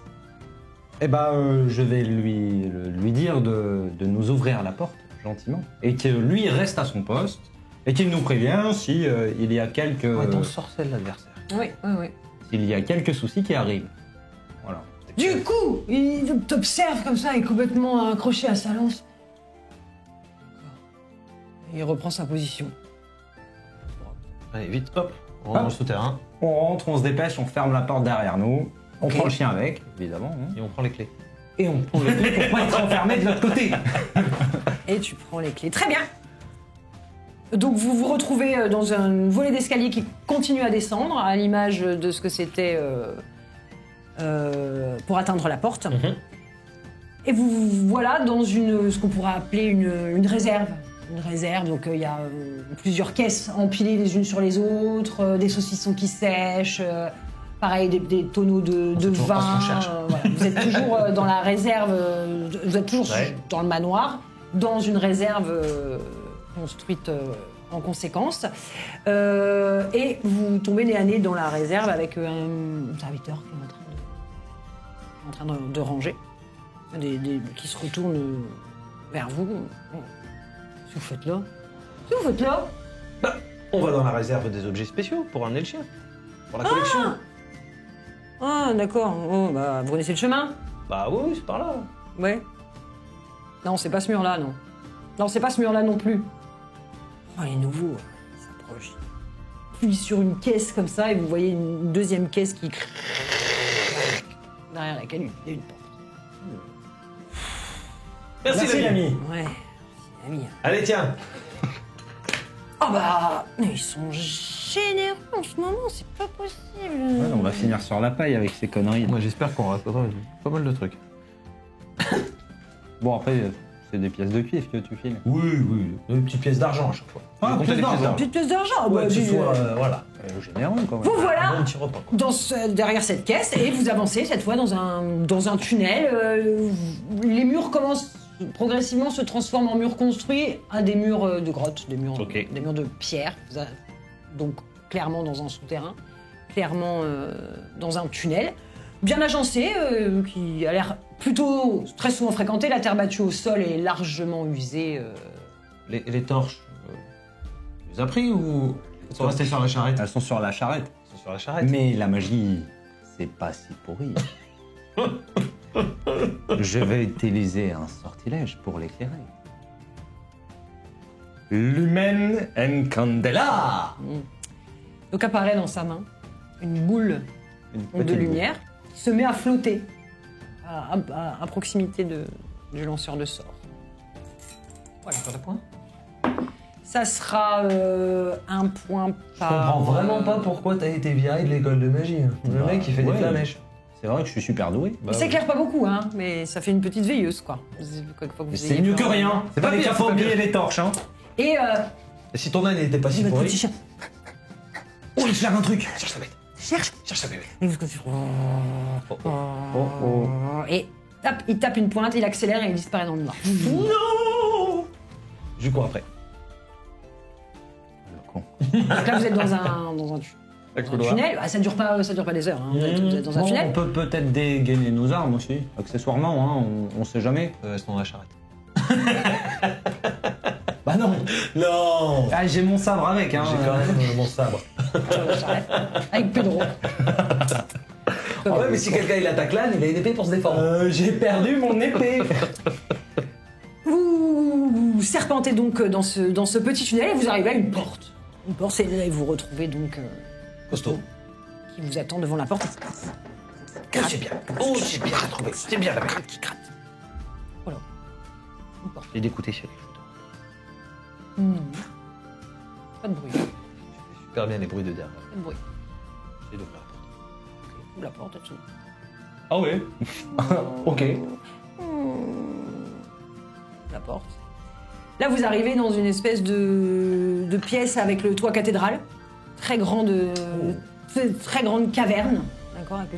Eh ben, je vais lui dire de nous ouvrir la porte, gentiment. Et que lui reste à son poste. Et qu'il nous prévient si il y a quelques... Ouais, t'en sorcelle l'adversaire. Oui. s'il y a quelques soucis qui arrivent. Voilà. Du coup, il t'observe comme ça, il est complètement accroché à sa lance. Il reprend sa position. Allez, vite, hop. On rentre dans le souterrain On rentre, on se dépêche, on ferme la porte derrière nous. On Ok. prend le chien avec, évidemment. hein. et on prend les clés. Et on prend le clé pour pas être enfermé de l'autre côté. Et tu prends les clés. Très bien. Donc vous vous retrouvez dans un volet d'escalier qui continue à descendre, à l'image de ce que c'était pour atteindre la porte. Et vous voilà dans ce qu'on pourrait appeler une réserve. Une réserve, donc il y a plusieurs caisses empilées les unes sur les autres, des saucissons qui sèchent, pareil des tonneaux de sait toujours pas ce vin. qu'on cherche. Voilà. Vous êtes toujours dans la réserve, vous êtes toujours Ouais. dans le manoir, dans une réserve construite en conséquence. Et vous tombez nez à nez dans la réserve avec un serviteur qui est en train de ranger, qui se retourne vers vous. Qu'est-ce que vous faites là? Qu'est-ce que vous faites là? Bah, on va dans la réserve des objets spéciaux pour ramener le chien. Pour la collection. Ah, d'accord. Oh, bah, vous connaissez le chemin? Bah oui, c'est par là. Ouais. Non, c'est pas ce mur-là, non. Non, c'est pas ce mur-là non plus. Oh, les nouveaux, ils s'approchent. Puis sur une caisse comme ça, et vous voyez une deuxième caisse qui... derrière laquelle il y a une porte. Merci l'ami. Ouais, merci, ami. Allez, tiens. Oh bah, ils sont généreux en ce moment, c'est pas possible. Ouais, on va finir sur la paille avec ces conneries. Moi, j'espère qu'on rattrapera pas mal de trucs. Bon, après, c'est des pièces de cuivre que tu files. Oui, des petites pièces d'argent à chaque fois. Ah, Comptez pièces les d'argent. Petite pièce d'argent, Ouais, bah, que ce dis, soit, voilà. Généreux, quand même. vous voilà Un bon petit repas, quoi. derrière cette caisse et vous avancez cette fois dans un tunnel. Les murs commencent progressivement se transforment en murs construits à des murs de grottes, des murs de pierre. Donc clairement dans un souterrain, clairement dans un tunnel. Bien agencé, qui a l'air plutôt très souvent fréquenté. La terre battue au sol est largement usée. Les torches, tu les as pris ou elles sont restées sur la charrette? Elles sont sur la charrette. Elles sont sur la charrette. Mais la magie, c'est pas si pourri. Je vais utiliser un sortilège pour l'éclairer. Lumen Encandela. Donc apparaît dans sa main une boule Une de petite lumière qui se met à flotter à proximité du lanceur de sorts. Voilà. Pas de point. Ça sera un point Je par... comprends vraiment pas pourquoi t'as été viré de l'école de magie. Le Bah, mec, il fait ouais. des flamèches. C'est vrai que je suis super doué. Il s'éclaire pas beaucoup, hein, mais ça fait une petite veilleuse, quoi. C'est mieux que rien. C'est pas Fallait pire, pas c'est pas oublier pire. les torches, hein. Et Et si ton âne n'était pas si notre pourri. petit chien Oh, il cherche un truc. Cherche sa bête. cherche. Cherche sa bête. Et il tape une pointe, il accélère et il disparaît dans le noir. Non. Je cours après. Le con. Donc là, vous êtes dans un tunnel. Ah, ça dure pas des heures. Hein. Vous êtes dans un Bon, tunnel. on peut peut-être dégainer nos armes aussi, accessoirement, hein, on sait jamais. Elles sont dans la charrette. Bah non. Non. Ah, j'ai mon sabre avec, hein. J'ai quand même mon sabre. Avec Pedro. Ouais, mais si quelqu'un il attaque l'âne, il a une épée pour se défendre. J'ai perdu mon épée. Vous serpentez donc dans ce petit tunnel et vous arrivez à une porte. Une porte, et là, vous retrouvez donc Costaud. qui vous attend devant la porte. Oh, c'est bien. Oh, c'est bien trouvé. C'est bien la bête. Qui gratte. Voilà. Une porte. J'ai d'écouter chez Pas de bruit. super bien les bruits de derrière. Pas de bruit. J'ai d'ouvrir la porte. Ouvre la porte, elle s'ouvre. Ah ouais. Ok. La porte. Là, vous arrivez dans une espèce de pièce avec le toit cathédral. Très grande caverne, d'accord, avec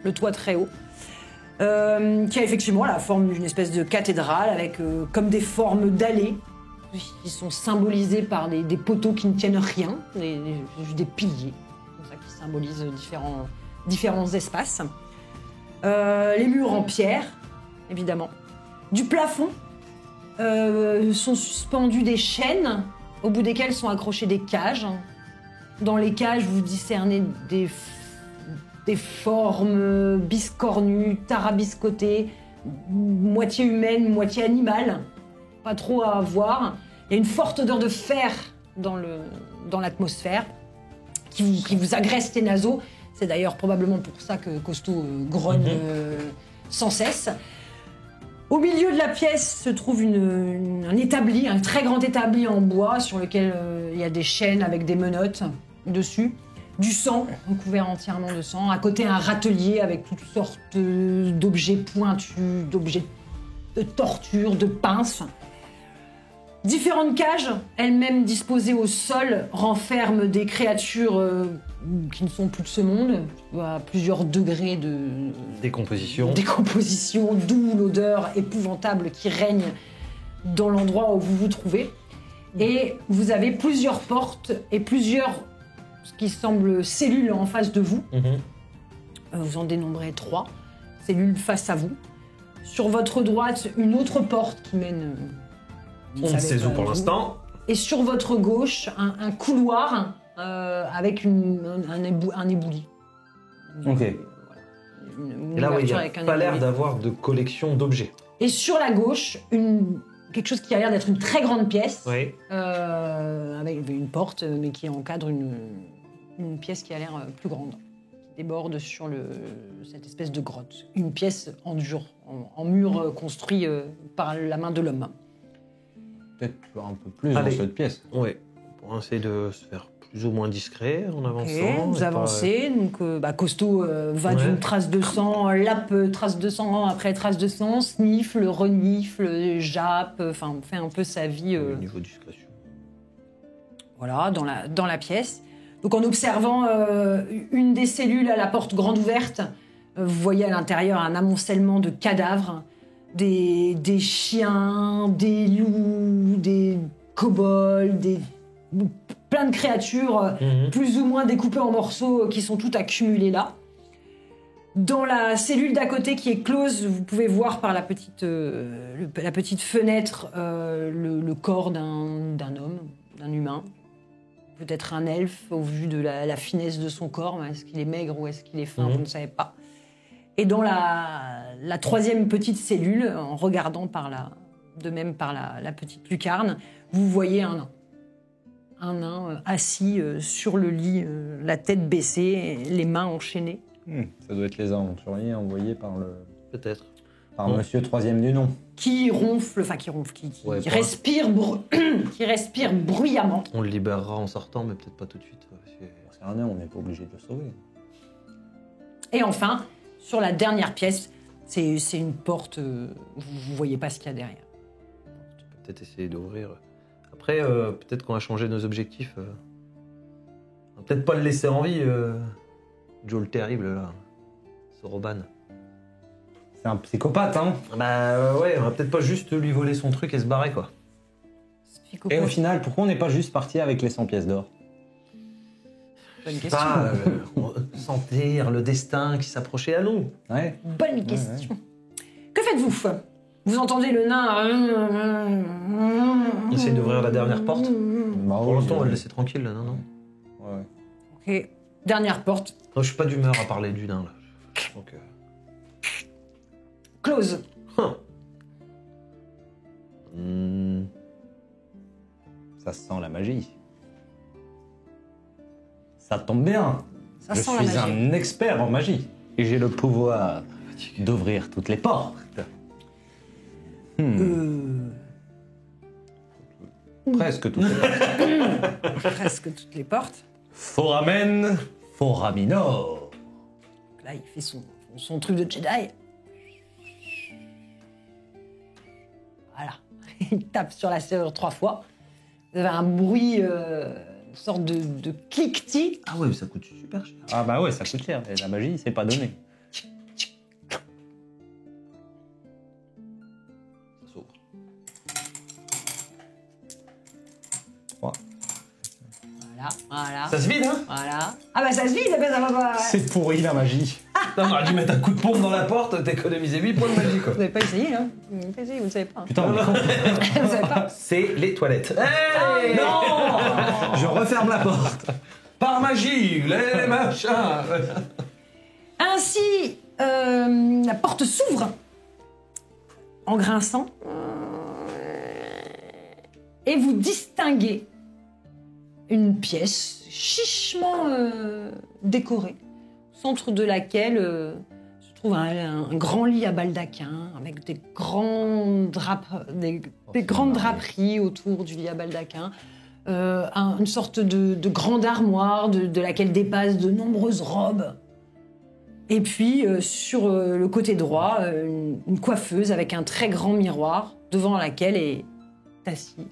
le toit très haut. Qui a effectivement la forme d'une espèce de cathédrale avec comme des formes d'allées qui sont symbolisées par des poteaux qui ne tiennent rien, juste des piliers, comme ça, qui symbolisent différents espaces. Les murs en pierre, évidemment. Du plafond sont suspendus des chaînes au bout desquelles sont accrochées des cages. Dans les cages, vous discernez des formes biscornues, tarabiscotées, moitié humaines, moitié animales. Pas trop à voir. Il y a une forte odeur de fer dans l'atmosphère qui vous agresse les naseaux. C'est d'ailleurs probablement pour ça que Costaud grogne sans cesse. Au milieu de la pièce se trouve un établi, un très grand établi en bois sur lequel il y a des chaînes avec des menottes dessus. Du sang, couvert entièrement de sang. À côté, un râtelier avec toutes sortes d'objets pointus, d'objets de torture, de pinces. Différentes cages, elles-mêmes disposées au sol, renferment des créatures qui ne sont plus de ce monde, à plusieurs degrés de Décomposition. décomposition, d'où l'odeur épouvantable qui règne dans l'endroit où vous vous trouvez. Et vous avez plusieurs portes et plusieurs, ce qui semble cellules en face de vous. Vous en dénombrez 3 cellules face à vous. Sur votre droite, une autre porte qui mène... On ne sait où pour l'instant. Et sur votre gauche, un couloir avec un éboulis. Ok. Et là, il n'y a pas l'air d'avoir de collection d'objets. Et sur la gauche, quelque chose qui a l'air d'être une très grande pièce, Oui. avec une porte, mais qui encadre une pièce qui a l'air plus grande, qui déborde sur cette espèce de grotte. Une pièce en mur construit par la main de l'homme. Peut-être un peu plus dans cette pièce. Oui. Pour essayer de se faire plus ou moins discret en avançant. Vous avancez, donc Costaud va d'une trace de sang, lape, trace de sang, après trace de sang, snifle, renifle, jappe, enfin fait un peu sa vie. Au niveau discrétion. Voilà, dans la pièce. Donc en observant une des cellules à la porte grande ouverte, vous voyez à l'intérieur un amoncellement de cadavres, des chiens, des loups, des kobolds, plein de créatures plus ou moins découpées en morceaux qui sont toutes accumulées là. Dans la cellule d'à côté qui est close, vous pouvez voir par la petite fenêtre le corps d'un homme, d'un humain. Peut-être un elfe au vu de la finesse de son corps. Est-ce qu'il est maigre ou est-ce qu'il est fin, vous ne savez pas. Et dans la troisième petite cellule, en regardant de même par la petite lucarne, vous voyez un nain. Un nain assis sur le lit, la tête baissée, les mains enchaînées. Ça doit être les aventuriers envoyés par Peut-être. Monsieur troisième du nom. Qui ronfle, qui respire bruyamment. On le libérera en sortant, mais peut-être pas tout de suite. C'est un nain, on n'est pas obligé de le sauver. Et enfin, sur la dernière pièce, c'est une porte, vous voyez pas ce qu'il y a derrière. Tu peux peut-être essayer d'ouvrir. Après, peut-être qu'on va changer nos objectifs. On va peut-être pas le laisser en vie, Joe le terrible, là. Soroban. C'est un psychopathe, hein. Bah ouais, on va peut-être pas juste lui voler son truc et se barrer, quoi. Et au final, pourquoi on n'est pas juste parti avec les 100 pièces d'or? Bonne question. Sentir le destin qui s'approchait à nous. Ouais. Bonne question. Ouais. Que faites-vous? Vous entendez le nain... On essaie d'ouvrir la dernière porte. Bah, Pour l'instant, on va le laisser tranquille, là, non? Ouais. Ok. Dernière porte. Non, je suis pas d'humeur à parler du nain, là. Donc, Close. Ça sent la magie. Ça tombe bien. Ça je sent la suis magie. un expert en magie. Et j'ai le pouvoir d'ouvrir toutes les portes. Presque toutes les portes. Presque toutes les portes. Foramen, foramino. Là, il fait son truc de Jedi. Voilà. Il tape sur la serrure 3 fois. Vous avez un bruit, une sorte de cliquetis. Ah ouais, mais ça coûte super cher. Ah bah ouais, ça coûte cher. Et la magie, c'est pas donné. Ça s'ouvre. 3. Voilà. Ça se vide, hein? Voilà. Ah bah ça se vide, ça va pas. C'est pourri la magie. Non, on aurait dû mettre un coup de pompe dans la porte, t'économiser 8 points de magie, quoi. Vous n'avez pas essayé, hein? Vous n'avez pas essayé, vous ne savez pas. Putain, on est con. Vous savez pas. C'est les toilettes. Hey Non. Je referme la porte. Par magie, les machins. Ainsi, la porte s'ouvre en grinçant. Et vous distinguez une pièce chichement décorée, au centre de laquelle se trouve un grand lit à baldaquin avec des grandes draperies autour du lit à baldaquin, une sorte de grande armoire de laquelle dépassent de nombreuses robes. Et puis, sur le côté droit, une coiffeuse avec un très grand miroir devant laquelle est assise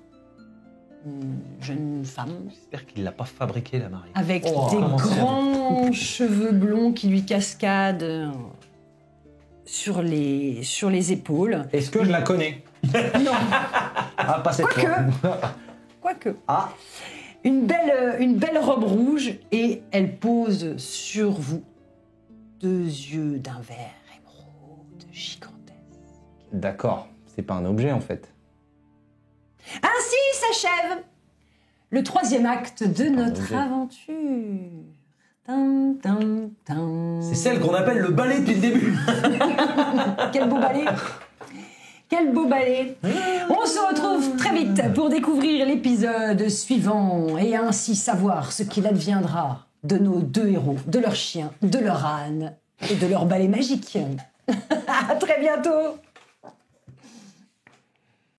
une jeune femme. J'espère qu'il l'a pas fabriqué, la Marie. Avec des comment c'est grands cheveux blonds qui lui cascadent sur les épaules. Est-ce que je la connais? Non, Ah, pas cette fois. Quoique. Ah, Une belle robe rouge et elle pose sur vous 2 yeux d'un vert émeraude gigantesque. d'accord. C'est pas un objet en fait. Ainsi s'achève le 3e acte de notre objet. aventure. Tin, tin, tin. C'est celle qu'on appelle le balai depuis le début. Quel beau balai! Quel beau balai! On se retrouve très vite pour découvrir l'épisode suivant et ainsi savoir ce qu'il adviendra de nos 2 héros, de leur chien, de leur âne et de leur balai magique. À très bientôt!